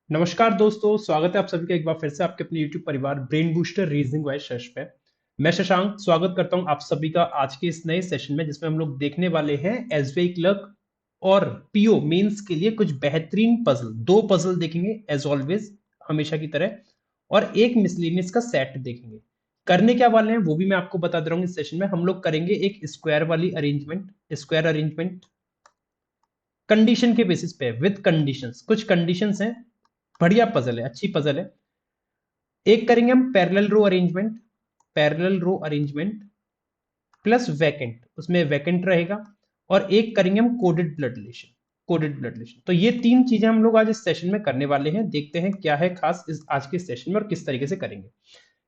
नमस्कार दोस्तों, स्वागत है आप सभी का एक बार फिर से आपके अपने YouTube परिवार brain booster reasoning wise session पे। मैं शशांक स्वागत करता हूं आप सभी का आज के इस नए सेशन में, जिसमें हम लोग देखने वाले हैं एसबीआई क्लर्क और पीओ मेंस के लिए कुछ बेहतरीन पजल। दो पजल देखेंगे एज ऑलवेज, हमेशा की तरह, और एक मिसलेनियस का सेट देखेंगे। करने क्या वाले हैं वो भी मैं आपको बता दे रहा हूँ। इस सेशन में हम लोग करेंगे एक स्क्वायर वाली अरेंजमेंट, स्क्वायर अरेंजमेंट कंडीशन के बेसिस पे विद कंडीशंस। कुछ कंडीशंस हैं, बढ़िया पजल है, अच्छी पजल है। एक करेंगे हम पैरेलल रो अरेंजमेंट, पैरेलल रो अरेंजमेंट प्लस वैकेंट, उसमें वैकेंट रहेगा। और एक करेंगे हम coded blood relation, coded blood relation. तो ये तीन चीजें हम लोग आज इस सेशन में करने वाले हैं। देखते हैं क्या है खास इस आज के सेशन में और किस तरीके से करेंगे।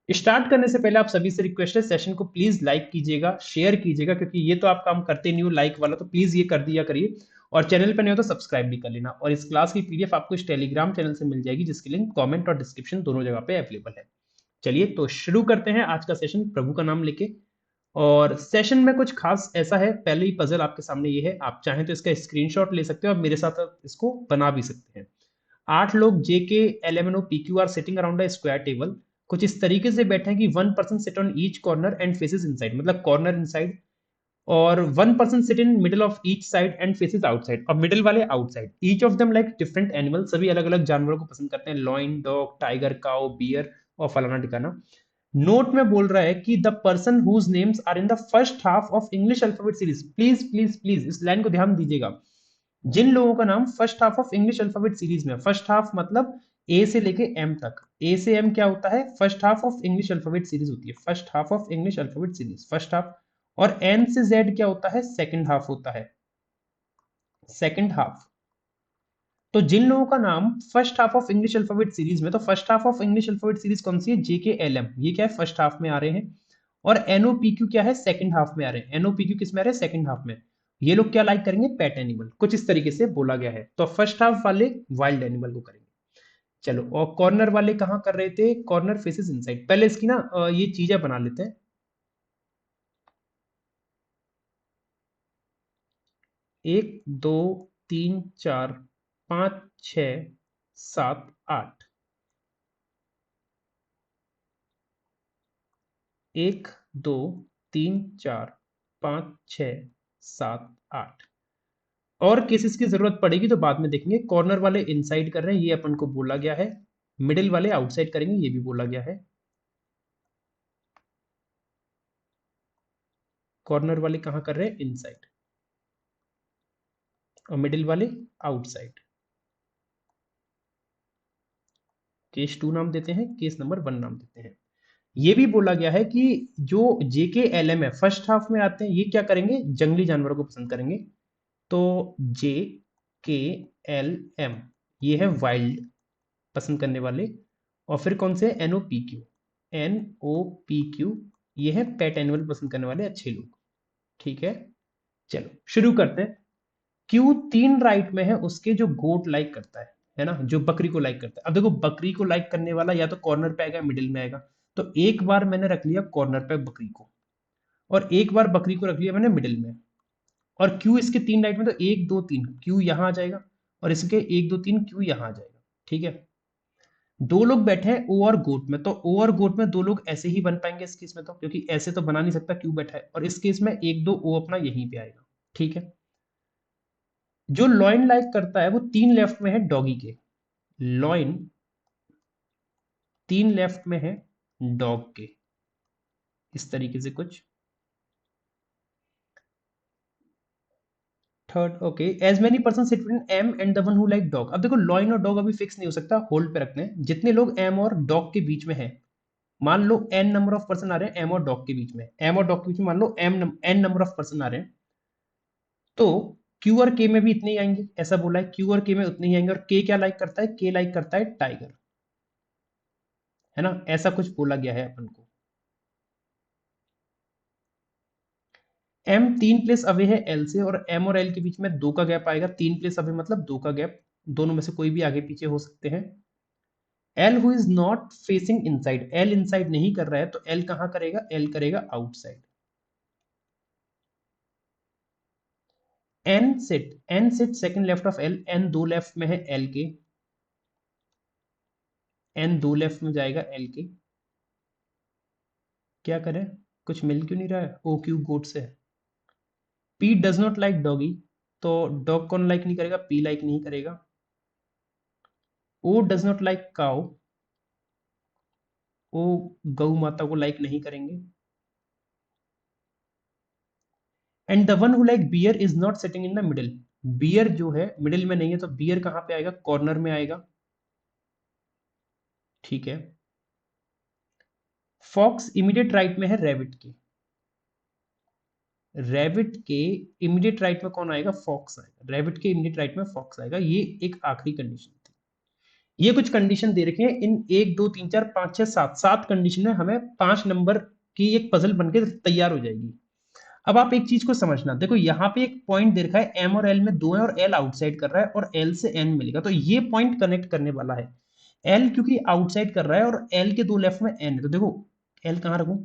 स्टार्ट करने से पहले आप सभी से रिक्वेस्ट है, सेशन को प्लीज लाइक कीजिएगा, शेयर कीजिएगा, क्योंकि ये तो आप काम करते नहीं हो लाइक वाला, तो प्लीज ये कर दिया करिए। और चैनल पर नहीं हो तो सब्सक्राइब भी कर लेना। और इस क्लास की पीडीएफ आपको इस टेलीग्राम चैनल से मिल जाएगी, जिसकी लिंक कमेंट और डिस्क्रिप्शन दोनों जगह पे अवेलेबल है। चलिए तो शुरू करते हैं आज का सेशन प्रभु का नाम लेके। और सेशन में कुछ खास ऐसा है, पहले ही पजल आपके सामने ये है, आप चाहें तो इसका स्क्रीनशॉट ले सकते हो और मेरे साथ आप इसको बना भी सकते हैं। 8 लोग J K L M N O P Q are sitting around a square table. कुछ इस तरीके से बैठे हैं कि 1 person sit on each corner and faces inside, मतलब कॉर्नर इनसाइड। और 1 person sit in middle of each side and faces outside, और मिडल वाले outside. Each of them like different animal, सभी अलग अलग जानवरों को पसंद करते हैं, lion, dog, tiger, cow, bear और फलाना ठिकाना। नोट में बोल रहा है कि the person whose names are in the first half of English alphabet series. Please please please इस लाइन को ध्यान दीजिएगा। जिन लोगों का नाम first half of English alphabet series में, फर्स्ट हाफ मतलब ए से लेके एम तक। ए से एम क्या होता है? First half of English alphabet series होती है, first half of English alphabet series, first half. और एन से जेड क्या होता है? सेकंड हाफ होता है, सेकंड हाफ। तो जिन लोगों का नाम first half of English alphabet series में, तो first half of English alphabet series कौन सी है? जेके एल एम, ये क्या है? फर्स्ट हाफ में आ रहे हैं। और एनओपीक्यू क्या है? सेकंड हाफ में आ रहे हैं। एनओपीक्यू किस में आ रहे हैं? सेकंड हाफ में। ये लोग क्या लाइक करेंगे? पेट एनिमल, कुछ इस तरीके से बोला गया है। तो फर्स्ट हाफ वाले वाइल्ड एनिमल को करेंगे। चलो, और कॉर्नर वाले कहाँ कर रहे थे? Corner faces inside. पहले इसकी ना ये चीजें बना लेते हैं। 1 2 3 4 5 6 7 8। 1 2 3 4 5 6 7 8। और केसेस की जरूरत पड़ेगी तो बाद में देखेंगे। कॉर्नर वाले इनसाइड कर रहे हैं, ये अपन को बोला गया है। मिडिल वाले आउटसाइड करेंगे, ये भी बोला गया है। कॉर्नर वाले कहाँ कर रहे हैं? इनसाइड। और मिडिल वाले आउटसाइड। केस 2 नाम देते हैं, केस नंबर 1 नाम देते हैं। ये भी बोला गया है कि जो जेके एल एम है, फर्स्ट हाफ में आते हैं, ये क्या करेंगे? जंगली जानवरों को पसंद करेंगे। तो जे के एल एम, ये है वाइल्ड पसंद करने वाले। और फिर कौन से? N O P Q, N O P Q, ये है पेट एनिमल पसंद करने वाले अच्छे लोग। ठीक है, चलो शुरू करते हैं। क्यू 3 राइट में है, उसके जो गोट लाइक करता है ना, जो बकरी को लाइक करता है। अब देखो, बकरी को लाइक करने वाला या तो कॉर्नर पे आएगा, मिडिल में आएगा। तो एक बार मैंने रख लिया कॉर्नर पे बकरी को, और एक बार बकरी को रख लिया मैंने मिडिल में। और क्यू इसके 3 राइट में, तो 1 2 3 क्यू यहां आ जाएगा, और इसके 1 2 3 क्यू यहां आ जाएगा। ठीक है, दो लोग बैठे हैं ओ और गोट में, तो ओ और गोट में दो लोग ऐसे ही बन पाएंगे इस केस में, तो क्योंकि ऐसे तो बना नहीं सकता, क्यू बैठा है। और इस केस में 1 2 ओ अपना यहीं पे आएगा। ठीक है, जो लॉइन लाइक करता है वो 3 लेफ्ट में है डॉगी के। लॉइन 3 लेफ्ट में है डॉग के, इस तरीके से कुछ। Third, okay, as many person sit between M and the one who like dog. अब देखो, लॉइन और डॉग अभी फिक्स नहीं हो सकता, होल्ड पे रखते हैं। जितने लोग एम और डॉग के बीच में हैं, मान लो एन नंबर ऑफ पर्सन आ रहे हैं एम और डॉग के बीच में, एम और डॉग के बीच में मान लो एन नंबर ऑफ पर्सन आ रहे हैं, तो क्यू और के में भी इतने ही आएंगे। ऐसा बोला है, क्यू और के में उतने ही आएंगे। और के क्या लाइक करता है? के लाइक करता है टाइगर, है ना, ऐसा कुछ बोला गया है अपन को। एम 3 प्लेस अवे है एल से, और एम और एल के बीच में 2 का गैप आएगा। 3 प्लेस अवे मतलब 2 का गैप, दोनों में से कोई भी आगे पीछे हो सकते हैं। L who is not facing inside, L inside नहीं कर रहा है, तो एल कहां करेगा? एल करेगा outside. N sit second left of L, N 2 left में है एल के। एन दो लेफ्ट में जाएगा एल के, क्या करें, कुछ मिल क्यों नहीं रहा है, ओ क्यू गोट से। P does not like doggy, तो डॉग कौन लाइक नहीं करेगा, पी लाइक नहीं करेगा। O does not like cow, O गौ माता को लाइक नहीं करेंगे। And the one who like bear is not sitting in the middle, bear जो है मिडिल में नहीं है, तो बियर कहां पे आएगा, कॉर्नर में आएगा, ठीक है। फॉक्स इमीडिएट राइट में है रैबिट के, रैबिट के इमीडिएट राइट में कौन आएगा, फॉक्स आएगा, रैबिट के इमीडिएट राइट में फॉक्स आएगा। ये एक आखिरी कंडीशन थी। ये कुछ कंडीशन दे रखे हैं, इन 1 2 3 4 5 6 7 कंडीशन में हमें 5 नंबर की एक पजल बनके तैयार हो जाएगी। अब आप एक चीज को समझना, देखो यहाँ पे एक पॉइंट दे रखा है, एम और एल में 2 है और एल आउटसाइड कर रहा है और एल से एन मिलेगा, तो ये पॉइंट कनेक्ट करने वाला है। एल क्योंकि आउटसाइड कर रहा है और एल के दो लेफ्ट में एन है, तो देखो एल कहाँ रखूं,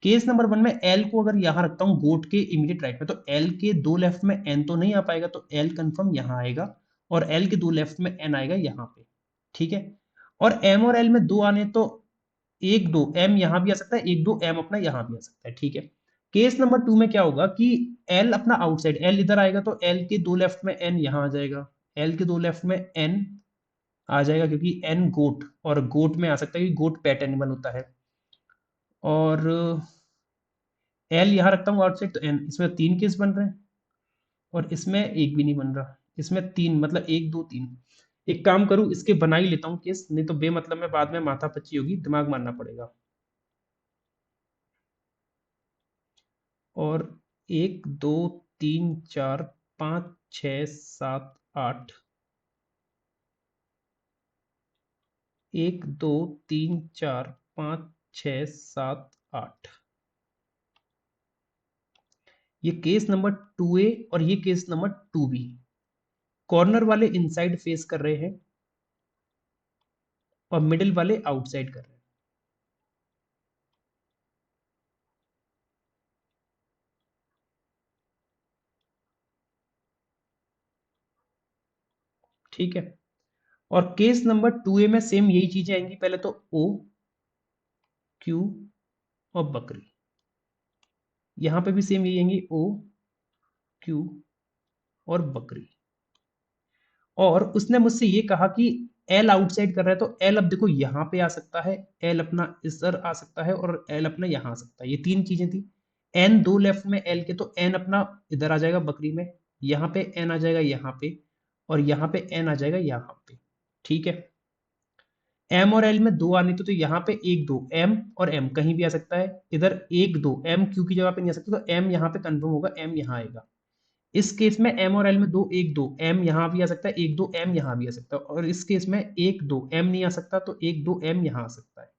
केस नंबर 1 में एल को अगर यहां रखता हूं गोट के इमीडिएट राइट में, तो एल के दो लेफ्ट में एन तो नहीं आ पाएगा, तो एल कंफर्म यहां आएगा और एल के दो लेफ्ट में एन आएगा यहां पे, ठीक है। और एम और एल में 2 आने, तो 1 2 एम यहां भी आ सकता है, 1 2 एम अपना यहां भी आ सकता है, ठीक है। केस नंबर 2 में क्या होगा कि एल अपना आउटसाइड, एल इधर आएगा तो एल के दो लेफ्ट में एन यहां आ जाएगा, एल के दो लेफ्ट में एन आ जाएगा, क्योंकि एन गोट, और गोट में आ सकता है कि गोट पेट एनिमल होता है। और एल यहां रखता हूँ आउटसाइड, तो एन, इसमें 3 केस बन रहे हैं और इसमें एक भी नहीं बन रहा, इसमें 3 मतलब 1 2 3। एक काम करूं, इसके बना ही लेता हूँ केस, नहीं तो बेमतलब में बाद में माथा पच्ची होगी, दिमाग मारना पड़ेगा। और 1 2 3 4 5 6 7 8, 1 2 3 4 5 6 7 8, ये केस नंबर 2A और ये केस नंबर 2B। कॉर्नर वाले इनसाइड फेस कर रहे हैं और मिडिल वाले आउटसाइड कर रहे हैं, ठीक है। और केस नंबर 2A में सेम यही चीजें आएंगी, पहले तो O Q और बकरी, यहां पे भी सेम यही आएंगी, O Q और बकरी। और उसने मुझसे ये कहा कि एल आउटसाइड कर रहा है, तो एल अब देखो यहां पे आ सकता है, एल अपना इधर आ सकता है और एल अपना यहां आ सकता है, ये 3 चीजें थी। एन दो लेफ्ट में एल के, तो एन अपना इधर आ जाएगा बकरी में, यहाँ पे एन आ जाएगा यहाँ पे, और यहाँ पे एन आ जाएगा यहाँ पे, ठीक है। एम और एल में 2 आने थे, तो यहाँ पे 1 2 एम और एम कहीं भी आ सकता है, इधर 1 2 एम क्यू की जगह पे नहीं आ सकता, तो एम यहाँ पे कंफर्म होगा, एम यहाँ आएगा। इस केस में एम और एल में 1 2 एम यहां भी आ सकता है, 1 2 एम यहां भी आ सकता है, और इस केस में 1 2 एम नहीं आ सकता, तो 1 2 एम यहां आ सकता है।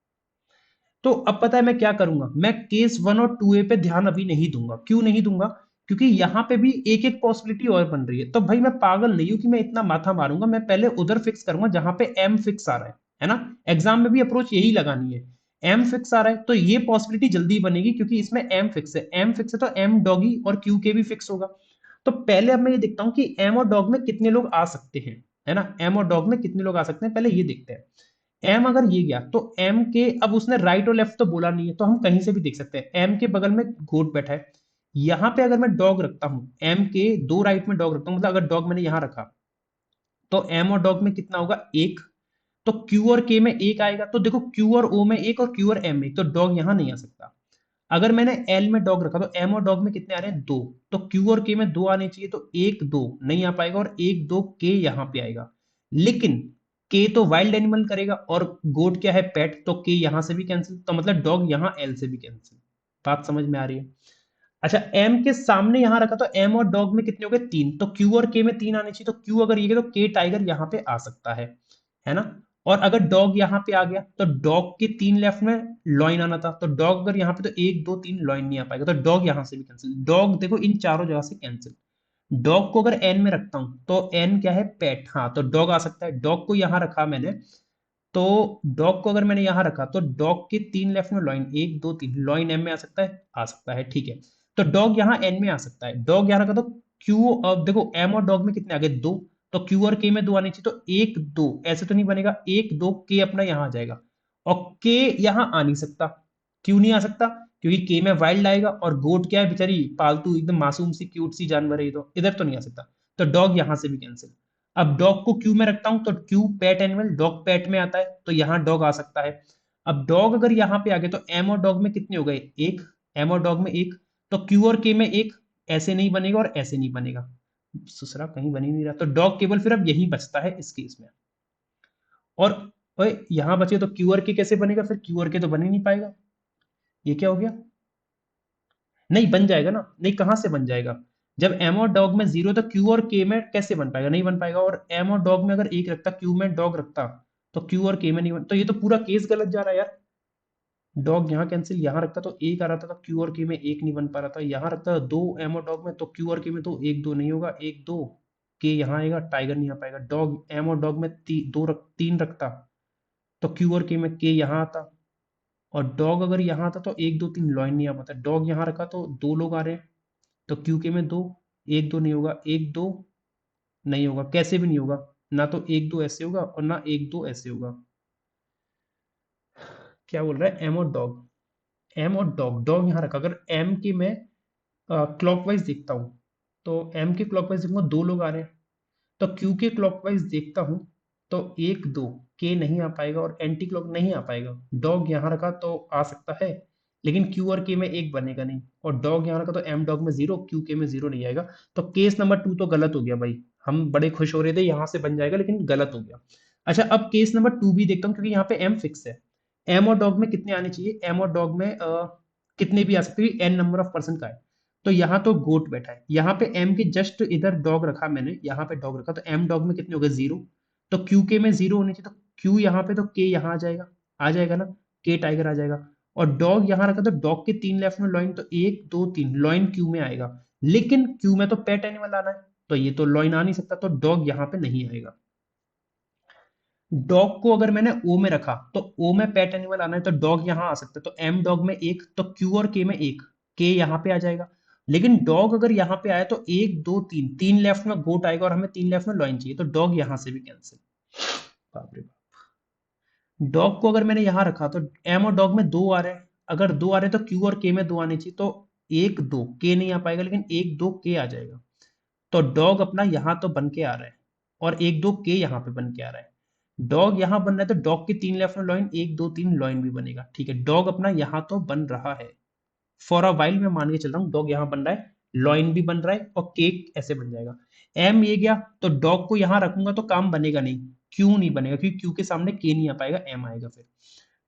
तो अब पता है मैं क्या करूंगा, मैं केस 1 और 2A पे ध्यान अभी नहीं दूंगा, क्यों नहीं दूंगा, क्योंकि यहां पे भी एक एक पॉसिबिलिटी और बन रही है, तो भाई मैं पागल नहीं हूं कि मैं इतना माथा मारूंगा, मैं पहले उधर फिक्स करूंगा जहां पे एम फिक्स आ रहा है ना। एग्जाम में भी अप्रोच यही लगानी है, एम फिक्स आ रहा है तो ये पॉसिबिलिटी जल्दी बनेगी, क्योंकि इसमें एम फिक्स है, एम फिक्स है तो एम डॉगी और क्यू के भी फिक्स होगा। तो पहले अब मैं ये देखता हूँ कि एम और डॉग में कितने लोग आ सकते हैं, है ना, एम और डॉग में कितने लोग आ सकते हैं, पहले ये देखते हैं। एम अगर ये गया तो एम के, अब उसने राइट और लेफ्ट तो बोला नहीं है, तो हम कहीं से भी देख सकते हैं, एम के बगल में गोट बैठा है, यहां पे अगर मैं डॉग रखता हूं, एम के दो राइट में डॉग रखता हूं, मतलब अगर डॉग मैंने यहां रखा, तो एम और डॉग में कितना होगा, एक, तो क्यू और के में एक आएगा, तो देखो क्यू और ओ में एक और क्यू और एम में एक, तो डॉग यहां नहीं आ सकता। अगर मैंने एल में डॉग रखा, तो एम और डॉग में कितने आ रहे हैं, 2, तो क्यू और के में 2 आने चाहिए, तो 1 2 नहीं आ पाएगा, और 1 2 के यहां पे आएगा। लेकिन के तो वाइल्ड एनिमल करेगा और गोट क्या है, पेट, तो के यहां से भी कैंसिल, तो मतलब डॉग यहां एल से भी कैंसिल। बात समझ में आ रही है। अच्छा, एम के सामने यहां रखा, तो एम और डॉग में कितने हो गए, 3, तो क्यू और के में 3 आने चाहिए, तो क्यू अगर ये गया, तो के टाइगर यहां पे आ सकता है ना। और अगर डॉग यहां पे आ गया, तो डॉग के 3 लेफ्ट में लॉइन आना था, तो डॉग अगर यहां पे, तो 1 2 3 लॉइन नहीं आ पाएगा, तो डॉग यहां से भी कैंसिल, डॉग देखो इन चारों जगह से कैंसिल। डॉग को अगर एन में रखता हूं, तो एन क्या है, पेट, हाँ, तो डॉग आ सकता है, डॉग को यहां रखा मैंने, तो डॉग को अगर मैंने यहां रखा, तो डॉग के 3 लेफ्ट में लॉइन, 1 2 3 लॉइन एम में आ सकता है, ठीक है। तो डॉग यहां एन में आ सकता है, डॉग यहां रखा, तो क्यू, अब देखो एम और डॉग में कितने आ गए, 2, तो क्यू और के में दो आनी चाहिए, तो एक दो ऐसे तो नहीं बनेगा, एक दो के अपना यहां आ जाएगा, और के यहां आ नहीं सकता। क्यों नहीं आ सकता? क्योंकि के में वाइल्ड आएगा, और गोट क्या है बेचारी, पालतू एकदम मासूम सी क्यूट सी जानवर है, ये तो इधर तो नहीं आ सकता। तो डॉग यहां से भी कैंसिल। अब डॉग को क्यू में रखता हूं, तो क्यू पेट एनिमल, डॉग पेट में आता है, तो यहां डॉग आ सकता है। अब डॉग अगर यहां पे आ गए, तो एम और डॉग में कितने हो गए, एक। एम और डॉग में एक, तो क्यू और के में एक, ऐसे नहीं बनेगा और ऐसे नहीं बनेगा, दूसरा कहीं बन ही नहीं रहा, तो डॉग केवल फिर अब यही बचता है इस केस में। और ओए यहां बचे तो क्यू और के कैसे बनेगा, फिर क्यू और के तो बन ही नहीं पाएगा। ये क्या हो गया, नहीं बन जाएगा ना, नहीं कहां से बन जाएगा, जब एम और डॉग में जीरो, तो क्यू और के में कैसे बन पाएगा, नहीं बन पाएगा। और एम और डॉग में अगर एक रखता, क्यू में डॉग रखता, तो क्यू और के में नहीं बन, तो ये तो पूरा केस गलत जा रहा है यार। डॉग यहाँ कैंसिल, यहाँ रखता तो एक आ रहा था, तो क्यू और के में एक नहीं बन पा रहा था, यहाँ रखता दो एम और डॉग में, तो क्यू और के में तो एक दो नहीं होगा, एक दो के यहाँ आएगा, टाइगर नहीं आ पाएगा। डॉग एम और डॉग में तीन रखता, तो क्यू और के में के यहाँ आता, और डॉग अगर यहाँ आता तो एक दो तीन लॉइन नहीं आ पाता, डॉग यहाँ रखा तो दो लोग आ रहे हैं, तो क्यू के में दो, एक दो नहीं होगा, एक दो नहीं होगा, कैसे भी नहीं होगा, ना तो एक दो ऐसे होगा और ना एक दो ऐसे होगा। क्या बोल रहा है, एम और डॉग, एम और डॉग, डॉग यहाँ रखा, अगर एम की मैं क्लॉकवाइज देखता हूँ, तो एम के क्लॉकवाइज देखूंगा दो लोग आ रहे हैं, तो क्यू के क्लॉकवाइज देखता हूँ, तो एक दो के नहीं आ पाएगा और एंटी क्लॉक नहीं आ पाएगा। डॉग यहाँ रखा तो आ सकता है, लेकिन क्यू और के में एक बनेगा नहीं, और डॉग यहाँ रखा तो एम डॉग में जीरो, क्यू के में जीरो नहीं आएगा। तो केस नंबर टू तो गलत हो गया भाई, हम बड़े खुश हो रहे थे यहाँ से बन जाएगा, लेकिन गलत हो गया। अच्छा अब केस नंबर टू भी देखता हूँ, क्योंकि यहाँ पे एम फिक्स है। एम और डॉग में कितने आने चाहिए, एम और डॉग में कितने भी आ सकते हैं, एन नंबर ऑफ पर्सन का है। तो यहाँ तो गोट बैठा है, यहाँ पे एम के जस्ट इधर डॉग रखा मैंने, यहाँ पे डॉग रखा, तो एम डॉग में कितने हो गए, जीरो। तो क्यू के में जीरो होने चाहिए, तो क्यू यहाँ पे, तो के यहाँ आ जाएगा ना, के टाइगर आ जाएगा। और डॉग यहाँ रखा, तो डॉग के तीन लेफ्ट में लॉइन, तो एक दो तीन लॉइन क्यू में आएगा, लेकिन क्यू में तो पेट एनिमल आना है, तो ये तो लॉइन आ नहीं सकता, तो डॉग यहाँ पे नहीं आएगा। डॉग को अगर मैंने ओ में रखा, तो ओ में पेट एनिमल आना है, तो डॉग यहां आ सकता है, तो एम डॉग में एक, तो क्यू और के में एक, के यहां पे आ जाएगा। लेकिन डॉग अगर यहां पे आया, तो एक दो तीन, तीन लेफ्ट में गोट आएगा, और हमें तीन लेफ्ट में लॉइन चाहिए, तो डॉग यहां से भी कैंसिल। बाप रे बाप। डॉग को अगर मैंने यहां रखा, तो एम और डॉग में दो आ रहे हैं, अगर दो आ रहे हैं तो क्यू और के में दो आने चाहिए, तो एक दो के नहीं आ पाएगा, लेकिन एक दो के आ जाएगा। तो डॉग अपना यहां तो बन के आ रहा है, और एक दो के यहां पे बन के आ रहा है। डॉग यहां बन रहा है, तो डॉग के तीन लेफ्ट में लॉइन, एक दो तीन लॉइन भी बनेगा, ठीक है, डॉग अपना यहां तो बन रहा है। फॉर अ वाइल मैं मान के चल रहा हूँ डॉग यहां बन रहा है, लॉइन भी बन रहा है, और केक ऐसे बन जाएगा। एम ये गया, तो डॉग को यहां रखूंगा तो काम बनेगा नहीं, क्यू नहीं बनेगा, क्योंकि क्यू के सामने के नहीं आ पाएगा, एम आएगा फिर।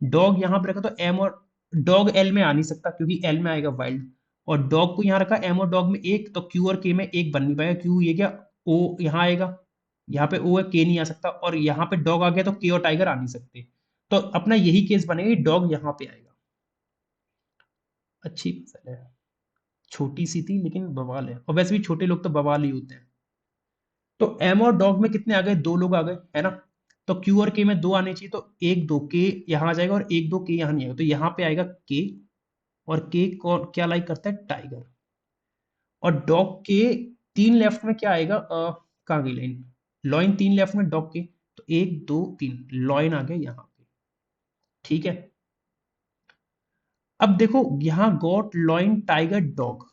डॉग यहां पर रखा, तो एम और डॉग एल में आ नहीं सकता, क्योंकि एल में आएगा वाइल्ड। और डॉग को यहां रखा, एम और डॉग में एक, तो क्यू और के में एक बन नहीं पाएगा, क्यू ये क्या, ओ यहां आएगा, यहाँ पे ओ है, के नहीं आ सकता, और यहाँ पे डॉग आ गया, तो के और टाइगर आ नहीं सकते। तो अपना यही केस बनेगा, डॉग यहाँ पे आएगा। अच्छी पजल है, छोटी सी थी लेकिन बवाल है, और वैसे भी छोटे लोग तो बवाल ही होते हैं। तो एम और डॉग में कितने आ गए, दो लोग आ गए, है ना। तो क्यू और के में दो आने चाहिए, तो एक दो के यहाँ आ जाएगा, और एक दो के यहाँ नहीं आएगा, तो यहाँ पे आएगा के, और के को क्या लाइक करता है, टाइगर। और डॉग के तीन लेफ्ट में क्या आएगा, कहाँ गई लाइन, लॉइन तीन लेफ्ट में डॉग के, तो एक दो तीन लॉइन आ गया यहाँ पे, ठीक है। अब देखो यहाँ गॉट लॉइन टाइगर डॉग,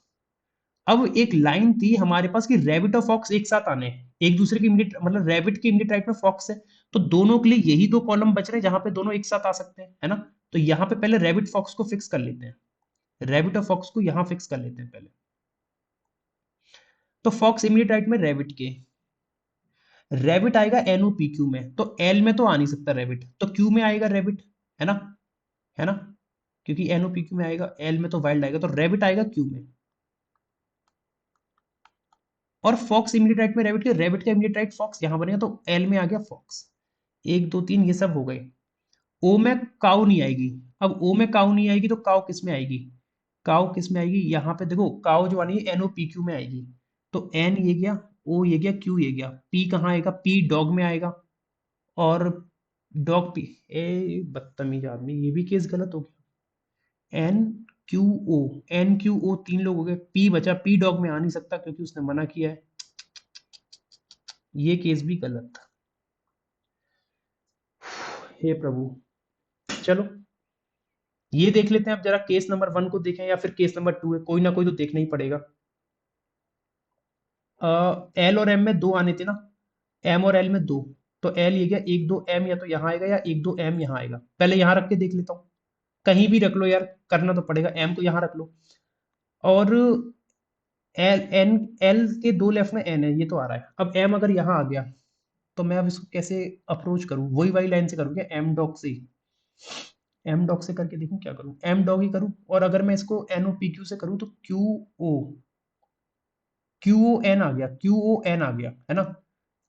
अब एक लाइन थी हमारे पास कि रैबिट और फॉक्स एक साथ आने हैं, एक दूसरे के इमीडिएट, मतलब रैबिट के इमीडिएट राइट में फॉक्स है, तो दोनों के लिए यही दो कॉलम बच रहे हैं जहां पे दोनों एक साथ आ सकते हैं, है ना। तो यहाँ पे पहले रैबिट फॉक्स को फिक्स कर लेते हैं, रैबिट और फॉक्स को यहाँ फिक्स कर लेते हैं पहले। तो फॉक्स इमीडिएट राइट में रैबिट के, रैबिट आएगा एनओपीक्यू में, तो एल में तो आ नहीं सकता रैबिट, तो क्यू में आएगा रैबिट, है ना, है ना, क्योंकि एनओपीक्यू में आएगा, एल में तो वाइल्ड आएगा, तो रैबिट आएगा क्यू में। और फॉक्स इमीडिएट राइट में रैबिट के, रैबिट का इमीडिएट राइट फॉक्स यहां बनेगा, तो एल में आ गया फॉक्स। एक दो तीन ये सब हो गए। ओ में काउ नहीं आएगी, अब ओ में काउ नहीं आएगी, तो काउ किस में आएगी, काउ किस में आएगी, यहाँ पे देखो काउ जो आनी है एनओपीक्यू में आएगी, तो एन ये गया, ओ ये गया, क्यू ये गया, पी कहाँ आएगा, पी डॉग में आएगा, और डॉग पी, ए बदतमीज आदमी, ये भी केस गलत हो गया। N Q O, N Q O तीन लोग हो गए, पी बचा, पी डॉग में आ नहीं सकता क्योंकि उसने मना किया है। ये केस भी गलत। हे प्रभु। चलो ये देख लेते हैं, अब जरा केस नंबर 1 को देखें या फिर केस नंबर 2 है, कोई ना कोई तो देखना ही पड़ेगा। एल और एम में दो आने थे ना, एम और एल में दो, तो एल ये गया, एक दो एम या तो यहाँ आएगा या एक दो एम यहाँ आएगा। पहले यहाँ रख के देख लेता हूँ, कहीं भी रख लो यार, करना तो पड़ेगा, एम को यहाँ रख लो। और एल एन एल के दो लेफ्ट में एन है, ये तो आ रहा है। अब एम अगर यहाँ आ गया तो मैं अब इसको कैसे अप्रोच करूँ, वही वाली लाइन से करूँ क्या, एम डॉग से, एम डॉग से करके देखूं क्या करूं, एम डॉग ही करूं। और अगर मैं इसको एन ओ पी क्यू से करूं तो ओ क्यू ओ एन आ गया, क्यू ओ एन आ गया, है ना।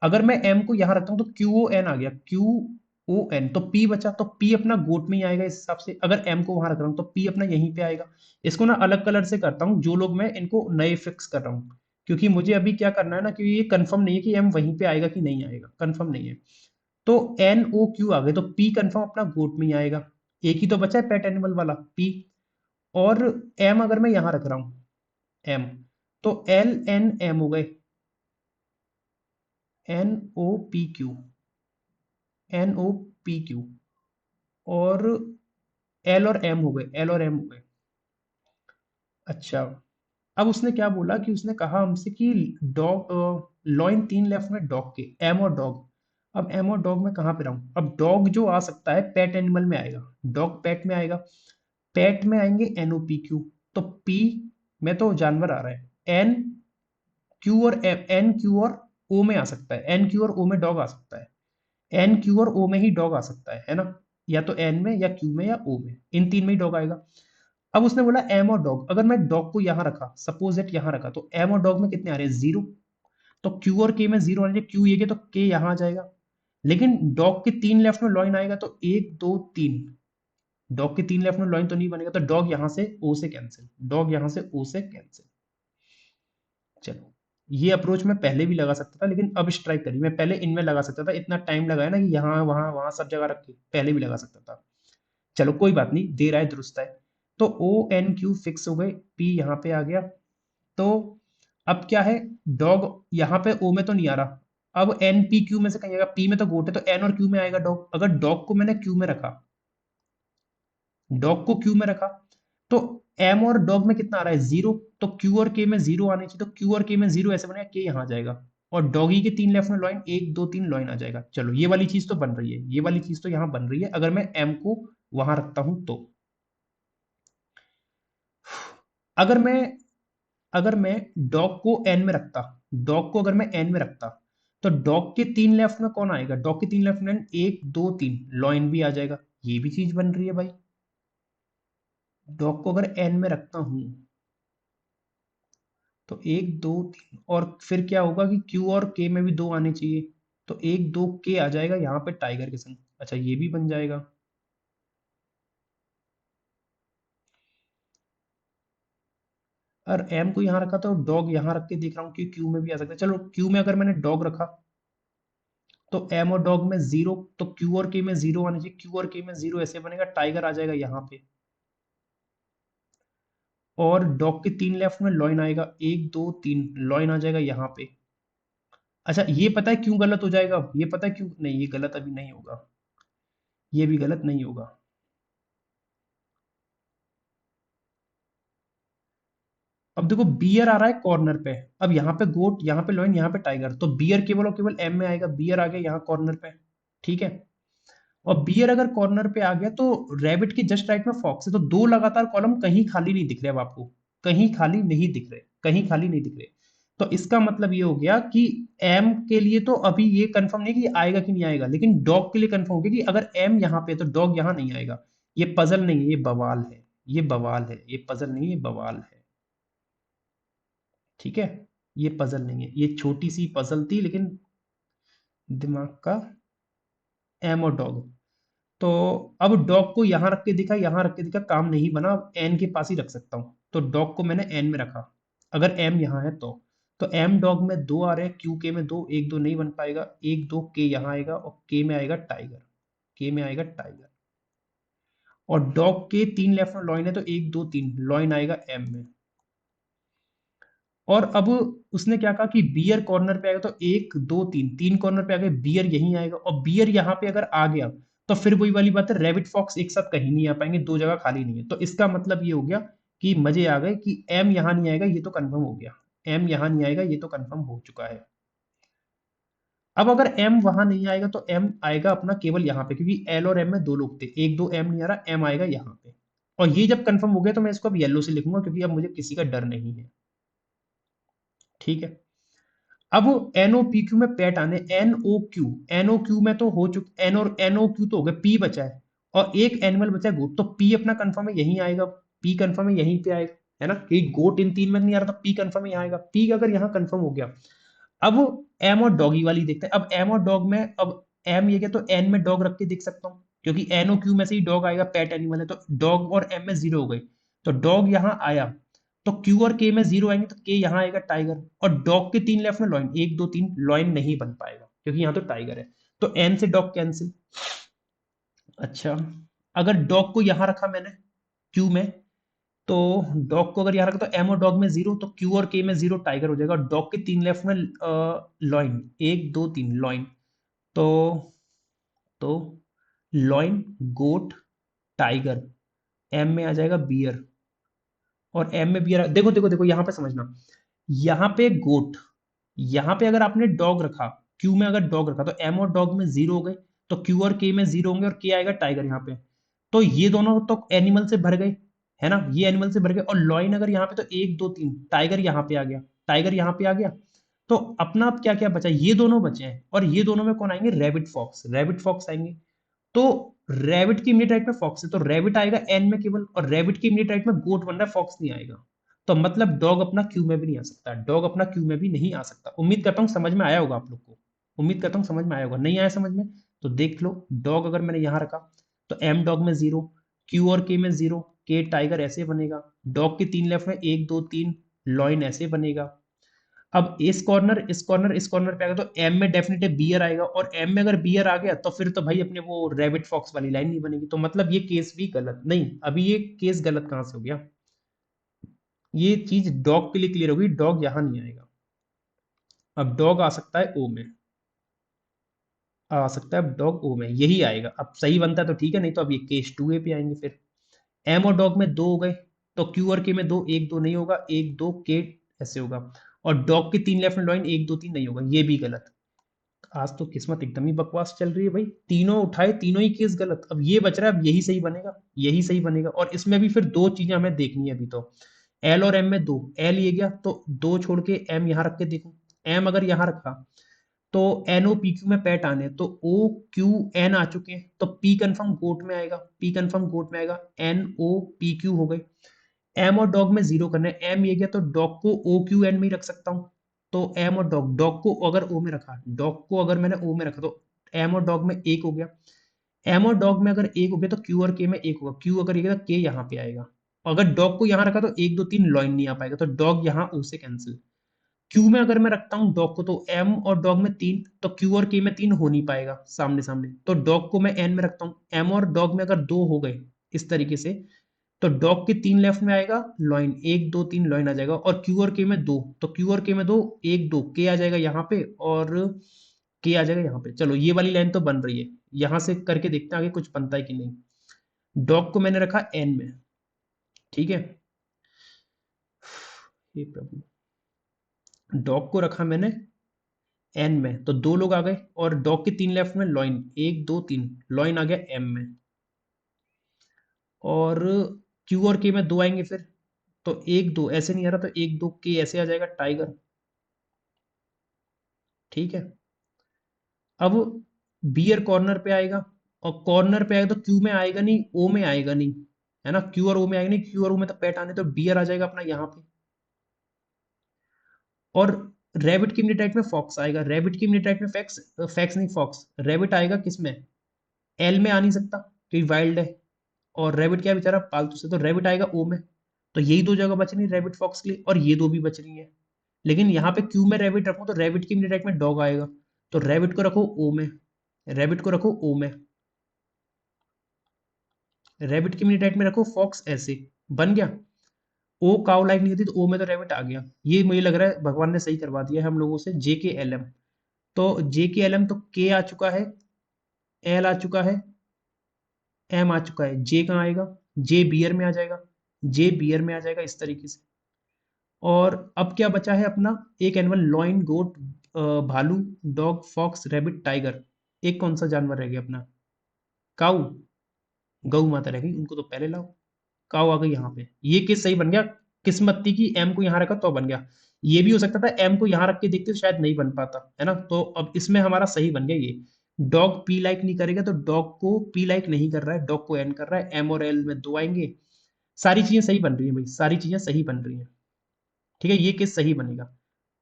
अगर मैं एम को यहां रखता हूं तो क्यू ओ एन आ गया, क्यू ओ एन, तो पी बचा, तो पी अपना गोट में ही आएगा इस हिसाब से। अगर एम को वहां रख रहा हूं तो पी अपना यहीं पे आएगा। इसको ना अलग कलर से करता हूं, जो लोग मैं इनको नए फिक्स कर रहा हूं, क्योंकि मुझे अभी क्या करना है ना, क्योंकि ये कंफर्म नहीं है कि एम वहीं पे आएगा कि नहीं आएगा, कंफर्म नहीं है। तो एन ओ क्यू आ गए, तो पी कंफर्म अपना गोट में ही आएगा। एक ही तो बचा है पेट एनिमल वाला, पी। और एम अगर मैं यहां रख रहा हूं, एम, तो एल एन एम हो गए, N O P Q, N O P Q. और एल और एम हो गए, एल और एम हो गए। अच्छा, अब उसने क्या बोला कि उसने कहा हमसे कि डॉग, लॉइन तीन लेफ्ट में डॉग के, एम और डॉग। अब एम और डॉग में कहाँ पे रहूं, अब डॉग जो आ सकता है पेट एनिमल में आएगा, डॉग पेट में आएगा, पेट में आएंगे एन ओ पी क्यू। तो पी में तो जानवर आ रहा है, एन क्यू और एन क्यू और ओ में आ सकता है, एन क्यू और ओ में डॉग आ सकता है, एन क्यू और ओ में ही डॉग आ सकता है ना, या तो एन में या क्यू में या ओ में, इन तीन में ही डॉग आएगा। अब उसने बोला एम और डॉग, अगर मैं डॉग को यहां रखा, सपोज दैट यहां रखा, तो एम और डॉग में कितने आ रहे हैं, जीरो। तो क्यू और के में जीरो आने, क्यू ये के तो के यहां आ जाएगा। लेकिन डॉग के तीन लेफ्ट में लॉइन आएगा, तो एक दो तीन, डॉग के तीन लेफ्ट में लॉइन तो नहीं बनेगा, तो डॉग यहां से ओ से कैंसिल, डॉग यहां से ओ से कैंसिल। चलो, ये अप्रोच मैं पहले भी लगा सकता था, लेकिन अब स्ट्राइक करी, मैं पहले इनमें लगा सकता था, इतना टाइम लगाया ना कि यहाँ वहां वहां सब जगह रख के पहले भी लगा सकता था। चलो कोई बात नहीं, दे रहा है दुरुस्त है। तो ओ एन क्यू फिक्स हो गए, पी यहाँ पे आ गया। तो अब क्या है, डॉग यहाँ पे ओ में तो नहीं आ रहा, अब एन पी क्यू में से कहीं आएगा, पी में तो गोट है, तो एन और क्यू में आएगा डॉग। अगर डॉग को मैंने क्यू में रखा, डॉग को क्यू में रखा, तो एम और डॉग में कितना आ रहा है, जीरो। तो क्यू और के में जीरो आने चाहिए, तो क्यू और के में जीरो ऐसे बनेगा, के यहाँ आ जाएगा। और डॉगी के तीन लेफ्ट में लॉइन, एक दो तीन लॉइन आ जाएगा। चलो ये वाली चीज तो बन रही है, ये वाली चीज तो यहाँ बन रही है, अगर मैं एम को वहां रखता हूं तो। अगर मैं अगर मैं डॉग को एन में रखता, डॉग को अगर मैं एन में रखता, तो डॉग के तीन लेफ्ट में कौन आएगा, डॉग के तीन लेफ्ट में एक दो तीन लॉइन भी आ जाएगा, ये भी चीज बन रही है भाई। डॉग को अगर एन में रखता हूं तो एक दो तीन, और फिर क्या होगा कि क्यू और के में भी दो आने चाहिए, तो एक दो के आ जाएगा यहाँ पे टाइगर के संग। अच्छा ये भी बन जाएगा। और एम को यहाँ रखा तो डॉग यहाँ रख के देख रहा हूँ कि क्यू में भी आ सकता है। चलो क्यू में अगर मैंने डॉग रखा, तो एम और डॉग में जीरो, तो क्यू और के में जीरो आने चाहिए, क्यू और के में जीरो ऐसे बनेगा, टाइगर आ जाएगा यहाँ पे। और डॉग के तीन लेफ्ट में लॉइन आएगा, एक दो तीन लॉइन आ जाएगा यहाँ पे। अच्छा ये पता है क्यों गलत हो जाएगा, अब ये पता है क्यों नहीं, ये गलत अभी नहीं होगा, ये भी गलत नहीं होगा। अब देखो बियर आ रहा है कॉर्नर पे, अब यहाँ पे गोट, यहाँ पे लॉइन, यहाँ पे टाइगर, तो बियर केवल और केवल एम में आएगा, बियर आ गया यहाँ कॉर्नर पे, ठीक है। और बियर अगर कॉर्नर पे आ गया तो रैबिट के जस्ट राइट में फॉक्स है, तो दो लगातार कॉलम कहीं खाली नहीं दिख रहे अब आपको, कहीं खाली नहीं दिख रहे, कहीं खाली नहीं दिख रहे। तो इसका मतलब ये हो गया कि एम के लिए तो अभी ये कंफर्म नहीं कि आएगा कि नहीं आएगा, लेकिन डॉग के लिए कंफर्म हो गया कि अगर एम यहाँ पे तो डॉग यहाँ नहीं आएगा। ये पजल नहीं है, ये बवाल है, ये बवाल है, ये पजल नहीं है, ये बवाल है, ठीक है। ये पजल नहीं है, ये छोटी सी पजल थी, लेकिन दिमाग का, एम और डॉग। तो अब डॉग को यहां रख के दिखा, यहां रख के दिखा, काम नहीं बना, अब एन के पास ही रख सकता हूं, तो डॉग को मैंने एन में रखा। अगर एम यहां है तो एम डॉग में दो आ रहे हैं, क्यू के में दो, एक दो नहीं बन पाएगा, एक दो के यहां आएगा, और के में आएगा टाइगर, के में आएगा टाइगर। और डॉग के तीन लेफ्ट में लॉइन है, तो एक दो तीन लॉइन आएगा एम में। और अब उसने क्या कहा कि बियर कॉर्नर पे आएगा तो एक दो तीन, तीन कॉर्नर पे आ गए, बियर यहीं आएगा, और बियर यहाँ पे अगर आ गया तो फिर वही वाली बात है, रैबिट फॉक्स एक साथ कहीं नहीं आ पाएंगे, दो जगह खाली नहीं है। तो इसका मतलब ये हो गया कि मजे आ गए कि एम यहाँ नहीं आएगा, ये तो कंफर्म हो गया। एम यहाँ नहीं आएगा, ये तो कंफर्म हो चुका है। अब अगर एम वहां नहीं आएगा तो एम आएगा अपना केवल यहाँ पे, क्योंकि एल और एम में दो लोग थे, एक दो एम नहीं आ रहा, एम आएगा यहाँ पे। और ये जब कंफर्म हो गया तो मैं इसको अब येलो से लिखूंगा, क्योंकि अब मुझे किसी का डर नहीं है। ठीक है। अब NOPQ में पैट आने, NOQ में तो हो चुका, एन और NOQ तो हो गया, P बचा है और एक एनिमल बचा है गोट, तो P अपना कंफर्म है यहीं आएगा, P कंफर्म है यहीं पे आएगा, है ना, कि गोट इन तीन में नहीं आ रहा, तो P कंफर्म है यहाँ आएगा। P अगर यहाँ कंफर्म हो गया, अब एम और डॉगी वाली देखते हैं। अब एम और डॉग में, अब एम ये क्या, तो एन में डॉग रख के देख सकता हूँ, क्योंकि NOQ में से ही डॉग आएगा, पेट एनिमल है, तो डॉग और एम में जीरो हो गए, तो डॉग यहाँ आया, तो क्यू और के में जीरो आएंगे, तो के यहाँ आएगा टाइगर, और डॉग के तीन लेफ्ट में लॉइन, एक दो तीन, लॉइन नहीं बन पाएगा क्योंकि यहाँ तो टाइगर है, तो एन से डॉग कैंसिल। अच्छा, अगर डॉग को यहाँ रखा मैंने क्यू में, तो डॉग को अगर यहाँ रखा तो एम और डॉग में जीरो, तो क्यू और के में जीरो, टाइगर हो जाएगा, और डॉग के तीन लेफ्ट में लॉइन, एक दो तीन लॉइन, तो तो लॉइन, गोट, टाइगर, एम में आ जाएगा बियर, और एम में बियर, देखो देखो देखो यहाँ पे समझना, यहाँ पे गोट, यहाँ पे अगर आपने डॉग रखा, क्यू में अगर डॉग रखा तो एम और डॉग में जीरो हो गए, तो क्यू और के में जीरो होंगे, और के आएगा टाइगर यहाँ पे, तो ये दोनों तो एनिमल से भर गए, है ना, ये एनिमल से भर गए, और लॉइन अगर यहाँ पे तो एक दो तीन, टाइगर यहाँ पे आ गया, टाइगर यहाँ पे आ गया, तो अपना आप क्या क्या बचा, ये दोनों बचे हैं, और ये दोनों में कौन आएंगे, रैबिट फॉक्स, रैबिट फॉक्स आएंगे। तो रैबिट की इमीडिएट राइट में फॉक्स है, तो रैबिट आएगा एन में केवल, और रैबिट की इमीडिएट राइट में गोट बन रहा है, फॉक्स नहीं आएगा, तो मतलब डॉग अपना क्यू में भी नहीं आ सकता, डॉग अपना क्यू में भी नहीं आ सकता। उम्मीद करता हूँ समझ में आया होगा आप लोग को, उम्मीद करता हूँ समझ में आया होगा, नहीं आया समझ में तो देख लो, डॉग अगर मैंने यहाँ रखा तो एम डॉग में जीरो, क्यू और के में जीरो, के टाइगर ऐसे बनेगा, डॉग के तीन लेफ्ट में एक दो तीन, लॉइन ऐसे बनेगा। अब इस कॉर्नर पे आएगा तो एम में डेफिनेटली बियर आएगा, और एम में अगर बियर आ गया तो फिर तो भाई अपने वो रैबिट फॉक्स वाली लाइन नहीं बनेगी, तो मतलब ये केस भी गलत नहीं, अभी ये केस गलत कहां से हो गया, ये चीज डॉग के लिए क्लियर होगी, डॉग यहां नहीं आएगा। अब डॉग आ सकता है ओ में, आ सकता है अब डॉग ओ में, यही आएगा, अब सही बनता है तो ठीक है, नहीं तो अब ये केस टू ए पे आएंगे फिर। एम और डॉग में दो हो गए, तो क्यू और के में दो, एक दो नहीं होगा, एक दो के ऐसे होगा, और डॉग के तीन लेफ्ट में लॉइन, एक दो तीन नहीं होगा, ये भी गलत। आज तो किस्मत एकदम ही बकवास चल रही है भाई, तीनों उठाए, तीनों ही केस गलत, अब ये बच रहा है, अब यही सही बनेगा, यही सही बनेगा, और इसमें भी फिर दो चीजें हमें देखनी है अभी तो, एल और एम में दो, एल ये गया तो दो छोड़ के एम यहां रख के देखो, एम अगर यहां रखा तो एनओ पी क्यू में पैट आने, तो ओ क्यू एन आ चुके हैं, तो पी कंफर्म गोट में आएगा, पी कंफर्म गोट में आएगा, एन ओ पी क्यू हो गए। एम और डॉग में जीरो करना है, एम ये गया तो डॉग को ओ क्यू एन में ही रख सकता हूँ, तो एम और डॉग, डॉग को अगर ओ में रखा, डॉग को अगर मैंने ओ में रखा तो एम और डॉग में एक हो गया, एम और डॉग में अगर एक हो गया तो क्यू और के में एक होगा, क्यू अगर एक है तो के यहाँ पे आएगा, अगर डॉग को यहाँ रखा तो एक दो तीन लॉइन नहीं आ पाएगा, तो डॉग यहाँ ओ से कैंसिल। क्यू में अगर मैं रखता हूँ डॉग को, तो एम और डॉग में तीन, तो क्यू और के में तीन हो नहीं पाएगा सामने सामने, तो डॉग को मैं एन में रखता हूँ, एम और डॉग में अगर दो हो गए इस तरीके से, तो डॉग के तीन लेफ्ट में आएगा लॉइन, एक दो तीन लॉइन आ जाएगा, और क्यू और के में दो, तो क्यू और के में दो, एक दो के आ जाएगा यहाँ पे, और के आ जाएगा यहाँ पे। चलो ये वाली लाइन तो बन रही है, यहां से करके देखते हैं आगे कुछ बनता है कि नहीं। डॉग को मैंने रखा एन में, ठीक है, हे प्रभु, डॉग को रखा मैंने एन में, तो दो लोग आ गए, और डॉग के तीन लेफ्ट में लॉइन, एक दो तीन, लॉइन आ गया एम में, और क्यू और के में दो आएंगे फिर, तो एक दो ऐसे नहीं आ रहा, तो एक दो के ऐसे आ जाएगा टाइगर, ठीक है। अब बियर कॉर्नर पे आएगा, और कॉर्नर पे आएगा तो क्यू में आएगा नहीं, ओ में आएगा नहीं, है ना, क्यू और ओ में आएगा नहीं, क्यू और ओ में तो पैट आने, तो बियर आ जाएगा अपना यहाँ पे, और रैबिट की मिनिटाइट में फॉक्स आएगा, रैबिट की मिनिटाइट में फैक्स, फैक्स नहीं फॉक्स, रैबिट आएगा किसमें, एल में आ नहीं सकता क्योंकि वाइल्ड है, और रैबिट क्या है बेचारा पालतू से, तो रैबिट आएगा ओ में, तो यही दो जगह बच रही है रैबिट फॉक्स के लिए, और ये दो भी बच रही है, लेकिन यहाँ पे क्यू में रैबिट रखो तो रैबिट की मिनिटाइट में डॉग आएगा, तो रैबिट को रखो ओ में, रैबिट को रखो ओ में, रैबिट की मिनी डाइट में रखो फॉक्स, ऐसे बन गया। ओ काउ लाइक नहीं होती तो ओ में तो रैबिट आ गया। ये मुझे लग रहा है भगवान ने सही करवा दिया है हम लोगों से। जे के एल एम, तो जे के एल एम तो के आ चुका है, एल आ चुका है, एम आ चुका है, जे कहाँ आएगा? जे बियर में आ जाएगा, जे बियर में आ जाएगा इस तरीके से। और अब क्या बचा है अपना? एक एनिमल, लॉइन, गोट, भालू, डॉग, फॉक्स, रैबिट, टाइगर। एक कौन सा जानवर रह गया अपना? काऊ, गऊ माता रह गई, उनको तो पहले लाओ। काऊ आ गई यहाँ पे, ये केस सही बन गया। किस्मत थी कि एम को यहाँ रखा तो बन गया। ये भी हो सकता था एम को यहाँ रख के देखते तो शायद नहीं बन पाता, है ना? तो अब इसमें हमारा सही बन गया ये। डॉग पी लाइक नहीं करेगा तो डॉग को पी लाइक नहीं कर रहा है, डॉग को एन कर रहा है, एम और एल में दो आएंगे। सारी चीजें सही बन रही है भाई, सारी चीजें सही बन रही हैं। ठीक है, ये केस सही बनेगा।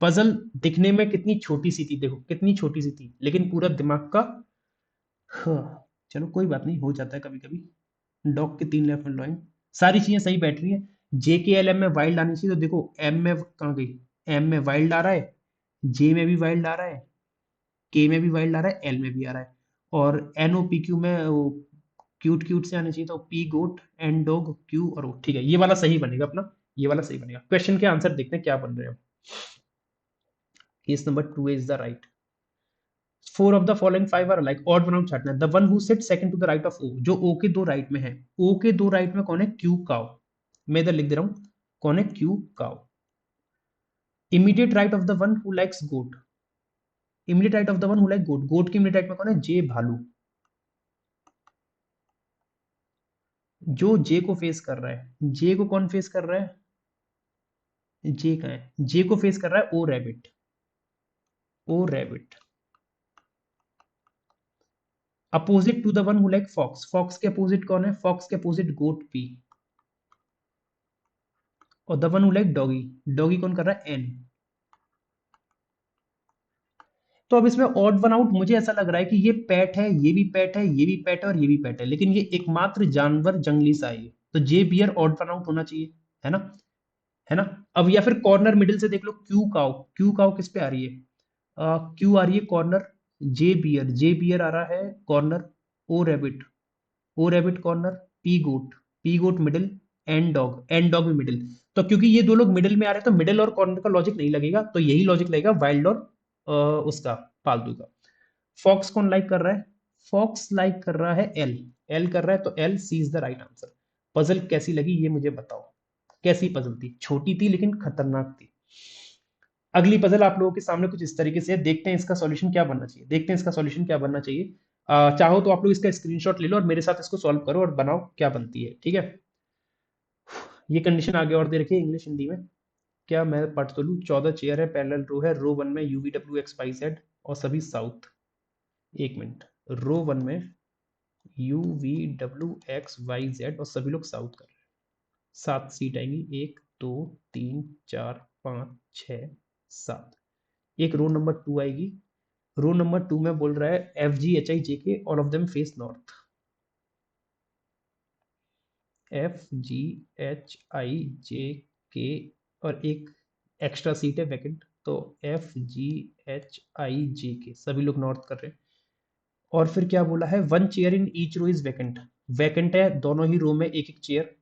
पजल दिखने में कितनी छोटी सी थी, देखो कितनी छोटी सी थी, लेकिन पूरा दिमाग का। हाँ, चलो कोई बात नहीं, हो जाता है कभी कभी। डॉग के तीन लेफ्ट में लॉइन, सारी चीजें सही बैठ रही हैं। जे के एल एम में वाइल्ड आनी चाहिए, तो देखो एम में कहाँ गई? एम में वाइल्ड आ रहा है, जे में भी वाइल्ड आ रहा है, के में भी वाइल्ड आ रहा है, एल में भी आ रहा है। और एन ओ पी क्यू में वो क्यूट क्यूट से आने चाहिए, तो पी गोट, एन डॉग, क्यू और ओ। ठीक है, ये वाला सही बनेगा अपना, ये वाला सही बनेगा। क्वेश्चन के आंसर देखते हैं क्या बन रहे हैं। Case number 2 is the right. Four of the following five are like, odd one out छाटना है। The one who sit second to the right of O, जो ओ के दो राइट में है। ओ के दो राइट में कौन है? Q cow. मैं इधर लिख दे रहा हूं, कौन है? Q cow. Immediate right of the one who likes goat, immediate right of the one who like goat, goat के इमीडिएट राइट में कौन है? जे भालू। जो जे को फेस कर रहा है, जे को कौन फेस कर रहा है? जे का है, जे को फेस कर रहा है O rabbit, O rabbit. Opposite to the one who like fox, fox के अपोजिट कौन है? फॉक्स के अपोजिट गोट पी। और the one who like doggy, doggy कौन कर रहा है? एन। तो अब इसमें ऑड वन आउट मुझे ऐसा लग रहा है कि ये पेट है, ये भी पेट है, ये भी पेट है और ये भी पेट है, लेकिन ये एकमात्र जानवर जंगली सा है। तो जे बियर ऑड वन आउट होना चाहिए, है ना? है ना? अब या फिर कॉर्नर मिडिल से देख लो, क्यू काउ, क्यू काउ किस पे आ रही है? क्यू आ रही है corner, J bear, J bear आ रहा है corner, O rabbit, O rabbit corner, P goat, P goat middle, N dog, N dog भी मिडिल। तो क्योंकि ये दो लोग मिडिल में आ रहे हैं तो मिडिल और कॉर्नर का लॉजिक नहीं लगेगा, तो यही लॉजिक लगेगा वाइल्ड और उसका पालतू का। फॉक्स कौन लाइक कर रहा है? फॉक्स लाइक कर रहा है एल, एल कर रहा है, तो L C is the right answer. Puzzle कैसी लगी ये मुझे बताओ, कैसी पजल थी? छोटी थी लेकिन खतरनाक थी। अगली पजल आप लोगों के सामने कुछ इस तरीके से है, देखते हैं इसका सॉल्यूशन क्या बनना चाहिए, देखते हैं इसका सॉल्यूशन क्या बनना चाहिए। चाहो तो आप लोग इसका स्क्रीनशॉट ले लो और मेरे साथ इसको सॉल्व करो और बनाओ क्या बनती है, ठीक है? ये कंडीशन आगे और दे रखी है इंग्लिश हिंदी में, क्या मैं पढ़ तो लूँ? 14 चेयर है, पैरेलल रो है, रो वन में U V W X Y Z और सभी साउथ। एक मिनट, रो वन में U V W X Y Z और सभी लोग साउथ कर रहे हैं। 7 सीट आएंगी, 1 2 3 4 5 6 7। एक रो नंबर 2 आएगी, रो नंबर 2 में बोल रहा है F G H I J K all of them face north. F G H I J K, और एक एक्स्ट्रा सीट है वैकेंट, तो F G H I J K सभी लोग नॉर्थ कर रहे हैं। और फिर क्या बोला है? One chair in each row is vacant, vacant है दोनों ही रो में एक एक chair.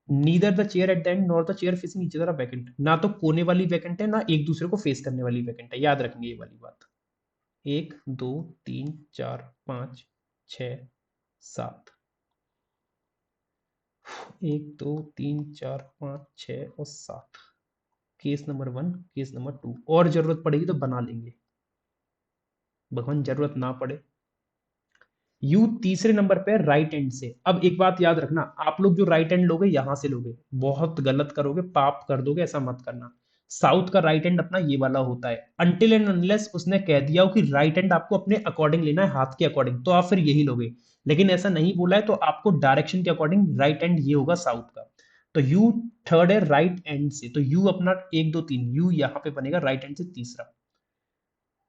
Neither the chair at the end nor the chair facing each other vacant, ना तो कोने वाली वैकेंट है ना एक दूसरे को फेस करने वाली वैकेंट है, याद रखेंगे ये वाली बात। 1 2 3 4 5 6 7। 1 2 3 4 5 6 और 7। केस नंबर 1, केस नंबर 2, और जरूरत पड़ेगी तो बना लेंगे, भगवान जरूरत ना पड़े। यू तीसरे नंबर पे राइट एंड से। अब एक बात याद रखना, आप लोग जो राइट एंड लोगे यहां से लोगे, बहुत गलत करोगे, पाप कर दोगे, ऐसा मत करना। साउथ का राइट एंड अपना ये वाला होता है, अनटिल एंड अनलेस उसने कह दिया हो कि राइट एंड आपको अपने अकॉर्डिंग लेना है, हाथ के अकॉर्डिंग, तो आप फिर यही लोगे। लेकिन ऐसा नहीं बोला है तो आपको डायरेक्शन के अकॉर्डिंग राइट एंड ये होगा साउथ का। तो यू थर्ड है राइट एंड से, तो यू अपना 1 2 3, यू यहाँ पे बनेगा राइट एंड से तीसरा,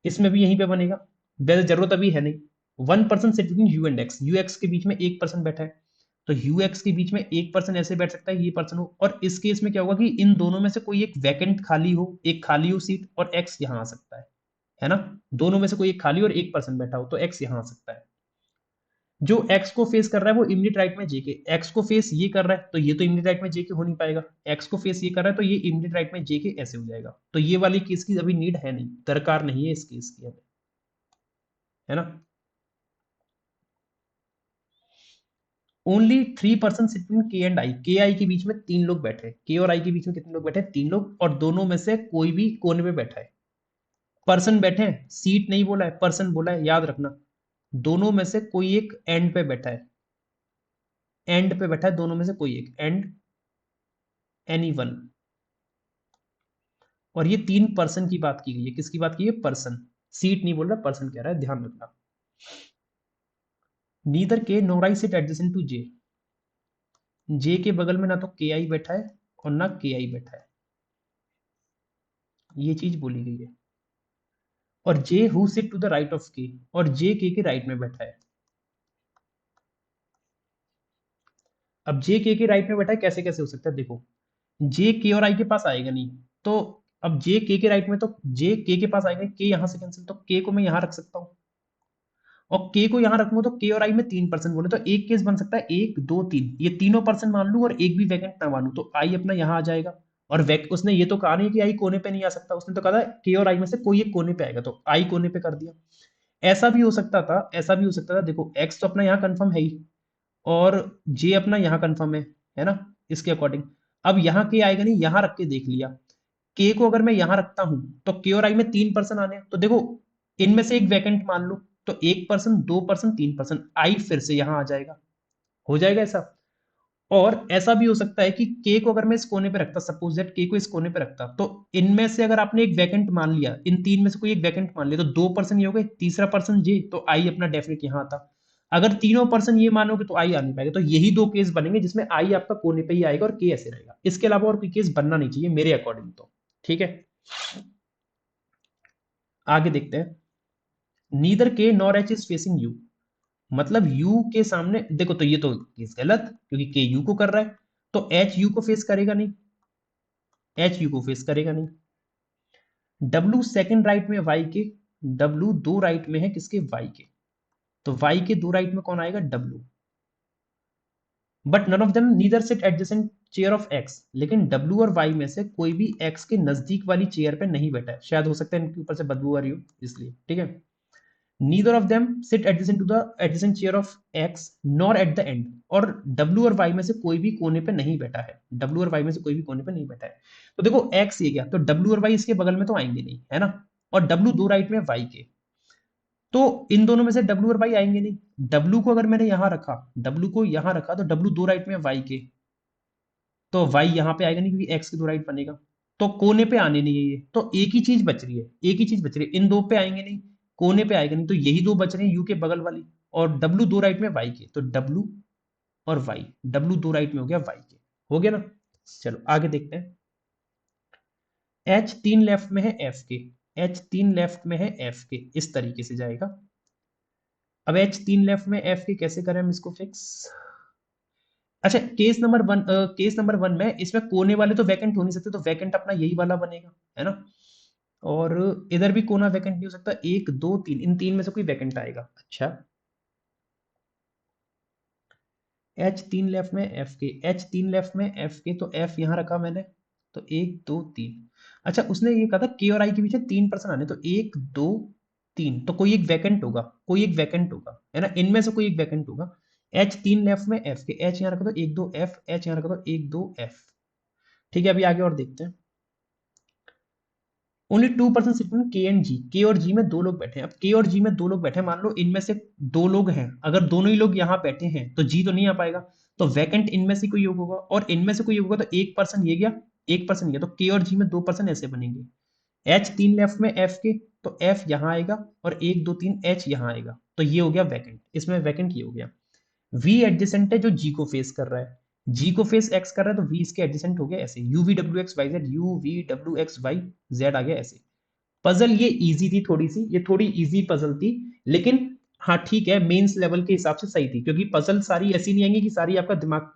इसमें भी यहीं पे बनेगा। वैसे जरूरत अभी है नहीं। 1 person sit between U and x, you x के बीच में एक पर्सन बैठा है, तो यू एक्स के बीच में एक पर्सन ऐसे बैठ सकता है, ये पर्सन हो। और इस केस में क्या होगा कि इन दोनों में से कोई एक वैकेंट खाली हो, एक खाली हो सीट, और एक्स यहाँ आ सकता है ना? दोनों में से कोई एक खाली और एक पर्सन बैठा हो तो एक्स यहाँ आ सकता है। जो एक्स को फेस कर रहा है वो इमीडिएट राइट में जे के, एक्स को फेस ये कर रहा है तो ये तो इमीडिएट राइट में जे के हो नहीं पाएगा, एक्स को फेस ये कर रहा है तो ये इमीडिएट राइट में जे के ऐसे हो जाएगा। तो ये वाली केस की अभी नीड है नहीं, दरकार नहीं है इस केस की हमें, है ना। ओनली 3 पर्सन सिटिंग के एंड आई, के आई के बीच में 3 लोग बैठे हैं, के और आई के बीच में कितने लोग बैठे हैं, 3 लोग, और दोनों में से कोई भी कोने पे बैठा है। पर्सन बैठे हैं, सीट नहीं बोला है, पर्सन बोला है, याद रखना। दोनों में से कोई एक एंड पे बैठा है, एंड पे बैठा है दोनों में से कोई एक, एंड एनी वन। और ये 3 पर्सन की बात की गई है, किसकी बात की है, पर्सन, सीट नहीं बोल रहा, पर्सन कह रहा है, ध्यान रखना। नीदर के नोर आई सिट एडजेसेंट टू जे, जे के बगल में ना तो के आई बैठा है और ना के आई बैठा है, ये चीज बोली गई है। और J who sit to the right of K, और जे के राइट में बैठा है। अब जे के राइट में बैठा है, कैसे कैसे हो सकता है, देखो, जे के और आई के पास आएगा नहीं, तो अब जे के राइट में, तो जे के पास आएगा, के यहां से कैंसिल, तो के को मैं यहां रख सकता हूं, और के को यहां रखूंगा तो के और आई में 3 पर्सन बोले, तो एक केस बन सकता है 1 2 3, ये तीनों पर्सन मान लू और एक भी वैकेंट ना मानू, तो आई अपना यहां आ जाएगा। और उसने ये तो कहा नहीं कि आई कोने पे नहीं आ सकता, उसने तो कहा था के और आई में से कोई एक कोने पे आएगा, तो आई कोने पे कर दिया। ऐसा भी हो सकता था, ऐसा भी हो सकता था, देखो एक्स तो अपना यहाँ कंफर्म है ही, और जे अपना यहाँ कंफर्म है ना, इसके अकॉर्डिंग। अब यहाँ के आएगा नहीं, यहाँ रख के देख लिया, के को अगर मैं यहां रखता हूं तो के और आई में 3 पर्सन आने हैं, तो देखो इनमें से एक वैकेंट मान लो, तो 1 पर्सन 2 पर्सन 3 पर्सन, आई फिर से यहां आ जाएगा, हो जाएगा ऐसा। और ऐसा भी हो सकता है कि के को अगर मैं इस कोने पे रखता, सपोज दैट के को इस कोने पे रखता, तो इनमें से अगर आपने एक वैकेंट मान लिया, इन 3 में से कोई एक वैकेंट मान लिया, तो 2 पर्सन ये हो गए, तीसरा पर्सन जे, तो आई अपना डेफिनेट यहां आता। अगर तीनों पर्सन ये मानोगे तो आई आ नहीं पाएगा, तो यही 2 केस बनेंगे जिसमें आई आपका कोने पे ही आएगा और के ऐसे रहेगा, इसके अलावा और कोई केस बनना नहीं चाहिए मेरे अकॉर्डिंग तो, ठीक है। आगे देखते हैं, नीदर के nor H is facing you, मतलब यू के सामने देखो, तो ये तो केस गलत, क्योंकि के यू को कर रहा है, तो एच यू को फेस करेगा नहीं, एच यू को फेस करेगा नहीं। डब्ल्यू सेकंड राइट में वाई के, डब्ल्यू दो राइट में है किसके, वाई के, तो वाई के दो राइट में कौन आएगा, W. But none of them neither sit adjacent chair of X, लेकिन डब्ल्यू और वाई में से कोई भी एक्स के नजदीक वाली चेयर पे नहीं बैठा है, शायद हो सकता है इनके ऊपर से बदबू आ रही हो इसलिए, ठीक है। Neither of them sit adjacent to the adjacent chair of X nor at the end, और डब्ल्यू और वाई में से कोई भी कोने पे नहीं बैठा है, डब्ल्यू और वाई में से कोई भी कोने पे नहीं बैठा है। तो देखो एक्स ये गया, तो डब्ल्यू और वाई इसके बगल में तो आएंगे नहीं, है ना, और डब्ल्यू दो राइट में वाई के, तो इन दोनों में से डब्ल्यू और वाई आएंगे नहीं। डब्ल्यू को अगर मैंने यहां रखा, डब्ल्यू को यहां रखा, तो डब्ल्यू दो राइट में वाई के, तो वाई यहां पे आएगा नहीं क्योंकि एक्स के दो राइट बनेगा, तो कोने पे आने नहीं है ये, तो एक ही चीज बच रही है, एक ही चीज बच रही है, इन दो पे आएंगे नहीं, कोने पे आएगा नहीं, तो यही दो बच रहे हैं, यू के बगल वाली, और डब्ल्यू दो राइट में वाई के, तो डब्ल्यू और वाई, डब्ल्यू दो राइट में हो गया वाई के, हो गया ना। चलो आगे देखते हैं, एच तीन लेफ्ट में है एफ के, एच तीन लेफ्ट में है एफ के, इस तरीके से जाएगा। अब एच तीन लेफ्ट में एफ के कैसे करें हम इसको फिक्स, अच्छा केस नंबर वन में इसमें कोने वाले तो वैकेंट हो नहीं सकते, तो वैकेंट अपना यही वाला बनेगा, है ना। और इधर भी कोना वैकेंट नहीं हो सकता, 1 2 3, इन 3 में से कोई वैकेंट आएगा। अच्छा, एच तीन लेफ्ट में एफ के, एच तीन लेफ्ट में एफ के, तो एफ यहां रखा मैंने, तो 1 2 3। अच्छा, उसने ये कहा था के और आई के पीछे 3 पर्सन आने, तो 1 2 3, तो कोई एक वैकेंट होगा, कोई एक वैकेंट होगा, है ना, इनमें से कोई एक वैकेंट होगा। एच तीन लेफ्ट में एफ के, एच यहाँ रखा तो 1 2 एफ, एच यहाँ रखा तो 1 2 एफ, ठीक है। अभी आगे और देखते हैं, ओनली 2 पर्सन सिटिंग के एंड जी, के और जी में 2 लोग बैठे हैं। अब के और जी में 2 लोग बैठे हैं, मान लो इनमें से 2 लोग हैं, अगर दोनों ही लोग यहाँ बैठे हैं तो जी तो नहीं आ पाएगा, तो वैकेंट इनमें से कोई होगा, और इनमें से कोई होगा, तो 1 पर्सन ये गया, 1 पर्सन गया, तो के और जी में 2 पर्सन ऐसे बनेंगे। एच तीन लेफ्ट में एफ के, तो एफ यहाँ आएगा, और 1 2 3 एच यहाँ आएगा, तो ये हो गया वैकेंट, इसमें वैकेंट ये हो गया। वी एडजेसेंट है जो जी को फेस कर रहा है, जी को फेस एक्स कर रहा है, तो वी इसके एडजेसेंट हो गया ऐसे, U V W X Y Z, U V W X Y Z आ गया ऐसे। पजल ये इजी थी थोड़ी सी, ये थोड़ी इजी पजल थी, लेकिन हाँ ठीक है, मेंस लेवल के हिसाब से सही थी, क्योंकि पजल सारी ऐसी नहीं आएंगी कि सारी आपका दिमाग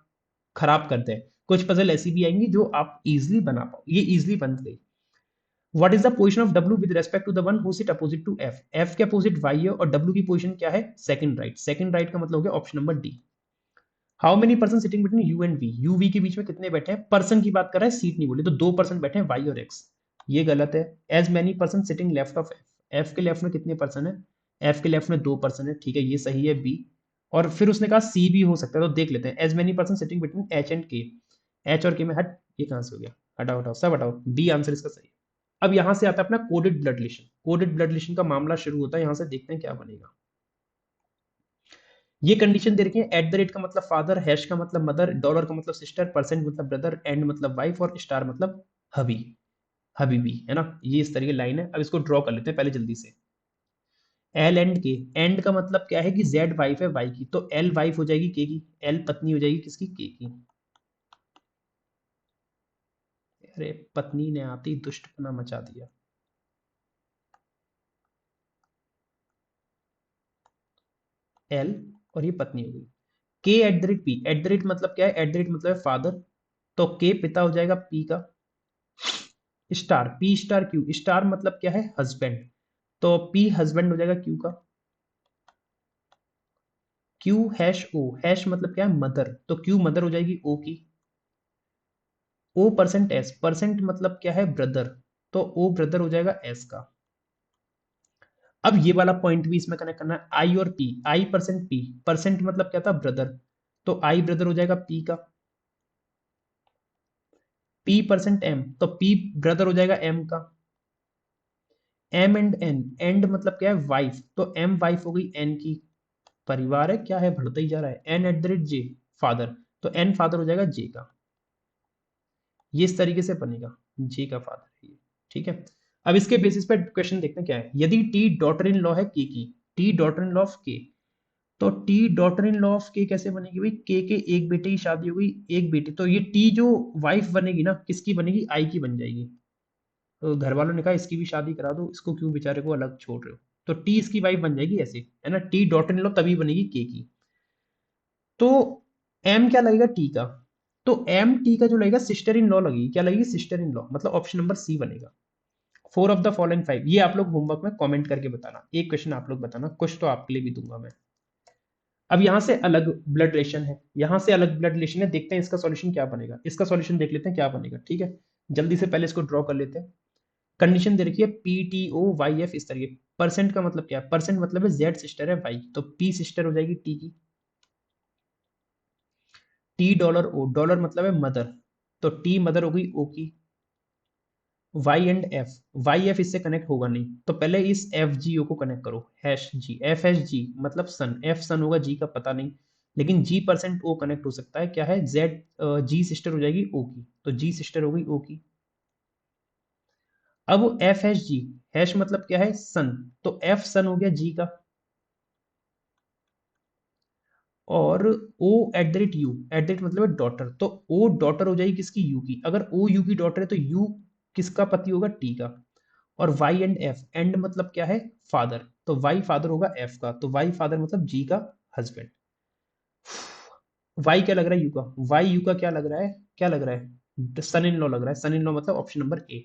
खराब कर दे, कुछ पजल ऐसी भी आएंगी जो आप इजीली बना पाओ, ये इजीली बन गई। What is the position of W with respect to the one who sit opposite to F, F के अपोजिट वाई है और डब्ल्यू की पोजीशन क्या है, सेकंड राइट, सेकंड राइट का मतलब हो गया option number D. How many person sitting between U and V, U V के बीच में कितने बैठे हैं, पर्सन की बात कर रहा है, सीट नहीं बोली, तो 2 पर्सन बैठे हैं वाई और एक्स, ये गलत है। As many person sitting left of F, F के लेफ्ट में कितने पर्सन है, एफ के लेफ्ट में 2 पर्सन है, ठीक है ये सही है बी। और फिर उसने कहा सी भी हो सकता है, तो देख लेते हैं, as many person sitting between H and K, H और के में हट, ये कहां से हो गया, हटाओ हटाओ सब हटाओ, बी आंसर इसका सही है। अब यहां से आता है अपना coded blood relation, coded blood relation का मामला शुरू होता है, यहां से देखते हैं क्या बनेगा। ये कंडीशन दे रखी है, एट द रेट का मतलब फादर, हैश का मतलब मदर, डॉलर का मतलब सिस्टर, परसेंट मतलब ब्रदर, एंड मतलब वाइफ और स्टार मतलब हबी, हबीबी, है ना, ये इस तरह की लाइन है। अब इसको ड्रॉ कर लेते हैं पहले जल्दी से। एल एंड के, एंड का मतलब क्या है कि जेड वाइफ है वाई की, तो एल वाइफ हो जाएगी के की, एल पत्नी हो जाएगी किसकी, के की। अरे पत्नी ने आती दुष्टपना मचा दिया। एल और ये पत्नी हो गई। के eight the rate P, eight the rate मतलब क्या है, एट द रेट मतलब है फादर, तो के पिता हो जाएगा पी का, star P star Q, star मतलब क्या है हस्बैंड, तो पी हस्बैंड हो जाएगा क्यू का, क्यू हैश ओ, हैश मतलब क्या है मदर, तो क्यू मदर हो जाएगी ओ की, ओ परसेंट एस, परसेंट मतलब क्या है ब्रदर, तो ओ ब्रदर हो जाएगा एस का। अब ये वाला पॉइंट भी इसमें कनेक्ट करना है, आई और पी, आई परसेंट पी, परसेंट मतलब क्या था ब्रदर, तो आई ब्रदर हो जाएगा पी का, पी परसेंट एम, तो पी ब्रदर हो जाएगा एम का, एम एंड एन, एंड मतलब क्या है वाइफ, तो एम वाइफ हो गई एन की, परिवार है क्या है बढ़ता ही जा रहा है, N at the rate J father, तो एन फादर हो जाएगा जे का, ये इस तरीके से बनेगा, जे का फादर है ये, ठीक है। अब इसके बेसिस पे क्वेश्चन देखते हैं क्या है, यदि टी डॉटर इन लॉ है के की, T daughter in law of के, तो T daughter in law of के कैसे बनेगी भाई, के एक बेटे की शादी हो गई, एक बेटी, तो ये टी जो वाइफ बनेगी ना किसकी बनेगी, आई की बन जाएगी, तो घर वालों ने कहा इसकी भी शादी करा दो, इसको क्यों बेचारे को अलग छोड़ रहे हो, तो टी इसकी वाइफ बन जाएगी ऐसे, है ना, टी डॉटर इन लॉ तभी बनेगी के की। तो एम क्या लगेगा टी का, तो एम टी का जो लगेगा सिस्टर इन लॉ लगेगी, क्या लगेगी सिस्टर इन लॉ, मतलब ऑप्शन नंबर सी बनेगा। Four of the following five, ये आप लोग होमवर्क में कमेंट करके बताना, एक क्वेश्चन आप लोग बताना, कुछ तो आपके लिए भी दूंगा मैं। अब यहां से अलग ब्लड रिलेशन है, यहां से अलग ब्लड रिलेशन है, देखते हैं इसका सॉल्यूशन क्या बनेगा, इसका सॉल्यूशन देख लेते हैं क्या बनेगा, ठीक है। जल्दी से पहले इसको ड्रॉ कर लेते हैं। कंडीशन दे रखी है P T O Y F इस तरीके, परसेंट का मतलब क्या है, परसेंट मतलब है जेड सिस्टर है वाई, तो पी सिस्टर हो जाएगी टी की, टी डॉलर ओ, डॉलर मतलब है मदर, तो टी मदर हो गई ओ की, Y and F, Y F इससे कनेक्ट होगा नहीं, तो पहले इस एफ जी ओ को कनेक्ट करो, हैश जी, एफ एच जी मतलब सन, एफ सन होगा जी का पता नहीं, लेकिन जी परसेंट ओ कनेक्ट हो सकता है, क्या है जेड, जी सिस्टर हो जाएगी ओ की, तो जी सिस्टर हो गई ओ की। अब एफ एच जी, हैश मतलब क्या है सन, तो एफ सन हो गया जी का, और O at the rate U, at the rate मतलब है डॉटर, तो ओ डॉटर हो जाएगी किसकी, यू की, अगर ओ यू की डॉटर है तो यू किसका पति होगा, टी का, और वाई एंड एफ, एंड मतलब क्या है फादर, तो वाई फादर होगा एफ का, तो वाई फादर मतलब जी का हस्बैंड। वाई क्या लग रहा है यू का, वाई यू का क्या लग रहा है, क्या लग रहा है सन इन लॉ लग रहा है, सन इन लॉ मतलब option number A.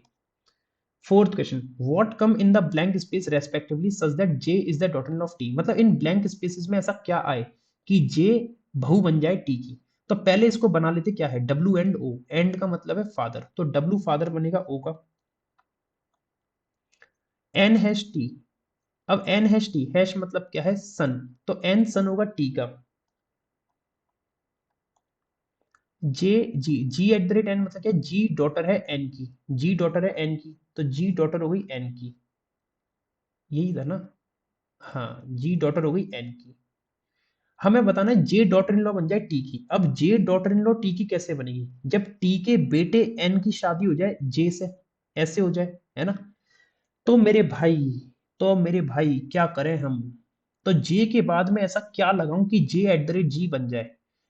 Fourth question, what come in the blank space respectively such that J is the daughter in of T, मतलब इन ब्लैंक स्पेसेस में ऐसा क्या आए कि जे बहू बन जाए टी की, तो पहले इसको बना लेते, क्या है डब्ल्यू एंड ओ, एंड का मतलब है फादर, तो डब्ल्यू फादर बनेगा ओ का, एन हैश टी, अब एन हैश टी, हैश मतलब क्या है सन, तो एन सन होगा टी का, जे जी, जी एट द रेट एन मतलब क्या, जी डॉटर है एन की, जी डॉटर है एन की, तो जी डॉटर हो गई एन की, यही था ना, हाँ जी डॉटर हो गई एन की। हमें बताना है जे डॉटर इन लॉ बन जाए टी की, अब जे डॉटर इन लॉ टी की कैसे बनेगी, जब टी के बेटे एन की शादी हो जाए जे से, ऐसे हो जाए, है ना, तो मेरे भाई, तो मेरे भाई क्या करें हम, तो जे के बाद में ऐसा क्या लगाऊं कि जे एट द रेट जी बन जाए,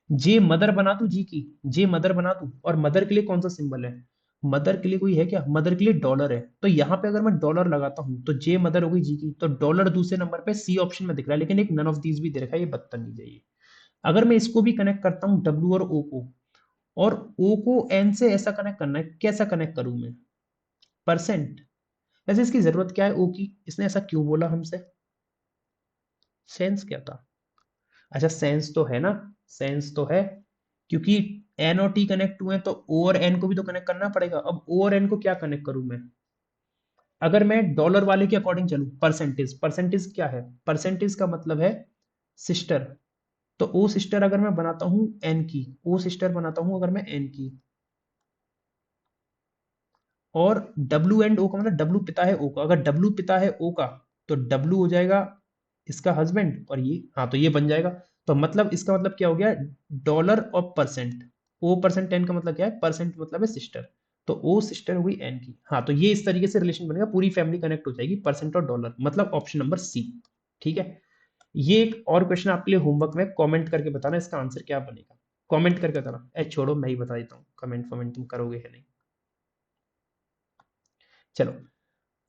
जे मदर बना दूं जी की, जे मदर बना दूं, और मदर के लिए कौन सा सिंबल है, मदर के लिए कोई है क्या, मदर के लिए डॉलर है, तो यहाँ पे अगर मैं डॉलर लगाता हूँ तो जे मदर हो गई जी की, तो डॉलर दूसरे नंबर पे सी ऑप्शन में दिख रहा है, लेकिन एक नन ऑफ दीज भी दे रखा है, ये बदतमीज है ये। अगर मैं इसको भी कनेक्ट करता हूँ डब्ल्यू और ओ को, और ओ को एन से ऐसा कनेक्ट करना है, कैसा कनेक्ट करूं मैं, परसेंट, वैसे इसकी जरूरत क्या है ओ की, इसने ऐसा क्यों बोला हमसे, सेंस क्या था? अच्छा सेंस तो है ना, सेंस तो है, क्योंकि एन और टी कनेक्ट हुए हैं तो ओ और एन को भी तो कनेक्ट करना पड़ेगा। अब ओ और एन को क्या कनेक्ट करूं मैं? अगर मैं डॉलर वाले के अकॉर्डिंग चलूं, परसेंटेज, परसेंटेज क्या है, परसेंटेज का मतलब है सिस्टर। तो ओ सिस्टर अगर मैं बनाता हूं एन की, ओ सिस्टर बनाता हूं अगर मैं एन की, और डब्ल्यू एंड ओ का मतलब डब्ल्यू पिता है ओ का, अगर डब्ल्यू पिता है ओ का तो डब्ल्यू हो जाएगा इसका हस्बैंड, और ये हाँ तो ये बन जाएगा। तो मतलब इसका मतलब क्या हो गया, डॉलर और परसेंट, ओ परसेंट एन का मतलब क्या है, परसेंट मतलब है सिस्टर, तो ओ सिस्टर हो गई एन की। हाँ तो ये इस तरीके से रिलेशन बनेगा, पूरी फैमिली कनेक्ट हो जाएगी, परसेंट और डॉलर, मतलब ऑप्शन नंबर सी। ठीक है, ये एक और क्वेश्चन आपके लिए होमवर्क में, कमेंट करके बताना इसका आंसर क्या बनेगा, कमेंट करके बताना। छोड़ो मैं ही बता देता हूँ, कमेंट फमेंट तुम करोगे है नहीं। चलो,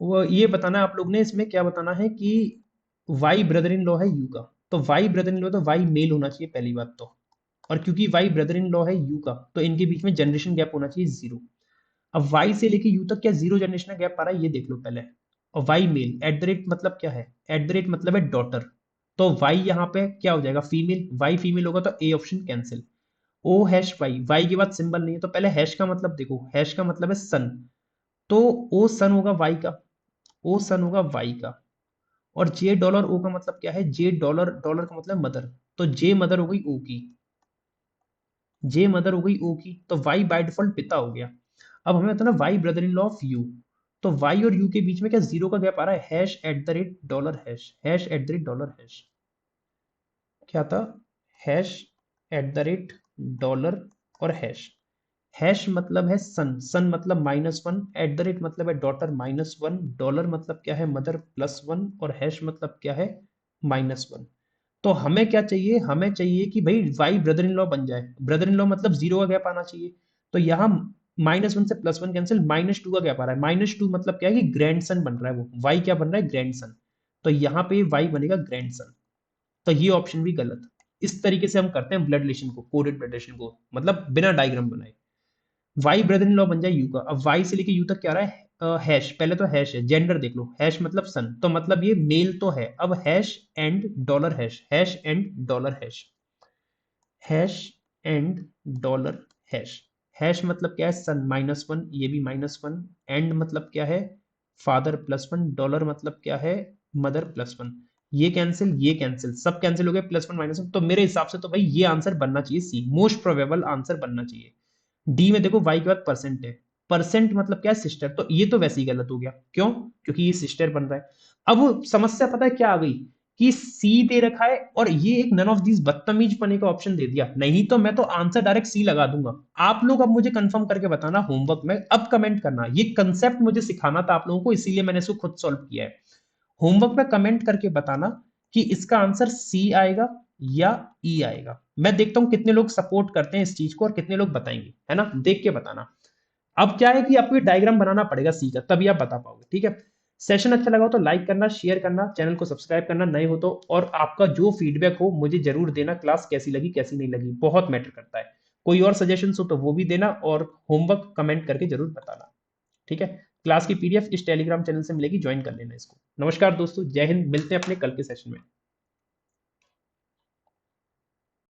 वो ये बताना है आप लोग ने, इसमें क्या बताना है कि वाई ब्रदर इन लॉ है यू का, तो वाई ब्रदर इन लॉ तो वाई मेल होना चाहिए पहली बात तो, और क्योंकि वाई ब्रदर इन लॉ है यू का तो इनके बीच में जनरेशन गैप होना चाहिए जीरो। अब वाई से लेके यू तक क्या जीरो जनरेशन गैप आ रहा है, ये देख लो पहले। और Y male at the rate मतलब क्या है, एट द रेट मतलब है डॉटर, तो वाई यहाँ पे क्या हो जाएगा, फीमेल, वाई फीमेल होगा तो A option cancel. O hash Y, Y के बाद सिंबल नहीं है तो पहले हैश का मतलब देखो, हैश का मतलब है सन, तो ओ सन होगा वाई का, ओ सन होगा वाई का। और जे डॉलर ओ का मतलब क्या है, जे डॉलर, डॉलर का मतलब मदर, तो जे मदर हो गई ओ की, जे मदर हो गई ओ की, तो वाई बाय डिफॉल्ट पिता हो गया। अब हमें बताना Y brother in law of U, तो वाई और यू के बीच में क्या जीरो का गैप आ रहा है, hash eight the rate dollar hash, hash eight the rate dollar hash, क्या था, hash eight the rate dollar और हैश, हैश मतलब है सन, सन मतलब -1, एट द रेट मतलब है डॉटर -1, डॉलर मतलब क्या है मदर +1, और हैश मतलब क्या है -1। तो हमें क्या चाहिए, हमें चाहिए कि भाई वाई ब्रदर इन लॉ बन जाए, ब्रदर इन लॉ मतलब जीरो का गैप आना चाहिए, तो यहाँ -1 से +1 कैंसिल, -2 का गैप आ रहा है, -2 मतलब क्या है कि ग्रैंड सन बन रहा है, वो वाई क्या बन रहा है, ग्रैंड सन, तो यहाँ पे वाई बनेगा ग्रैंड सन, तो ये ऑप्शन भी गलत। इस तरीके से हम करते हैं ब्लड रिलेशन को, कोडेड ब्लड रिलेशन को, मतलब बिना डायग्राम बनाए। वाई ब्रदर इन लॉ बन जाए यू का, अब वाई से लेके यू तक क्या आ रहा है, हैश, पहले तो हैश है, जेंडर देख लो, हैश मतलब सन, तो मतलब ये मेल तो है, अब hash and dollar hash, hash and dollar hash, hash and dollar hash, hash मतलब क्या है सन -1, ये भी -1, एंड मतलब क्या है फादर +1, डॉलर मतलब क्या है मदर +1, ये कैंसिल, ये कैंसिल, सब कैंसिल हो गए, +1 -1, तो मेरे हिसाब से तो भाई ये आंसर बनना चाहिए सी, मोस्ट प्रोबेबल आंसर बनना चाहिए। डी में देखो वाई के बाद परसेंट है, परसेंट मतलब क्या है सिस्टर, तो ये तो वैसे ही गलत हो गया, क्यों, क्योंकि ये सिस्टर बन रहा है। अब समस्या पता है क्या आ गई, कि सी दे रखा है और ये एक नन ऑफ दीज बदतमीज पने का ऑप्शन दे दिया, नहीं तो मैं तो आंसर डायरेक्ट सी लगा दूंगा। आप लोग अब मुझे कंफर्म करके बताना होमवर्क में, अब कमेंट करना, ये कंसेप्ट मुझे सिखाना था आप लोगों को, इसीलिए मैंने इसको खुद सॉल्व किया है। होमवर्क में कमेंट करके बताना कि इसका आंसर सी आएगा या ई आएगा, मैं देखता हूं कितने लोग सपोर्ट करते हैं इस चीज को और कितने लोग बताएंगे, है ना, देख के बताना। अब क्या है कि आपको डायग्राम बनाना पड़ेगा सी का, तभी आप बता पाओगे, ठीक है। सेशन अच्छा लगा हो तो लाइक करना, शेयर करना, चैनल को सब्सक्राइब करना नए हो तो, और आपका जो फीडबैक हो मुझे जरूर देना, क्लास कैसी लगी कैसी नहीं लगी, बहुत मैटर करता है। कोई और सजेशन हो तो वो भी देना, और होमवर्क कमेंट करके जरूर बताना, ठीक है। क्लास की पीडीएफ इस टेलीग्राम चैनल से मिलेगी, ज्वाइन कर लेना इसको। नमस्कार दोस्तों, जय हिंद, मिलते हैं अपने कल के सेशन में।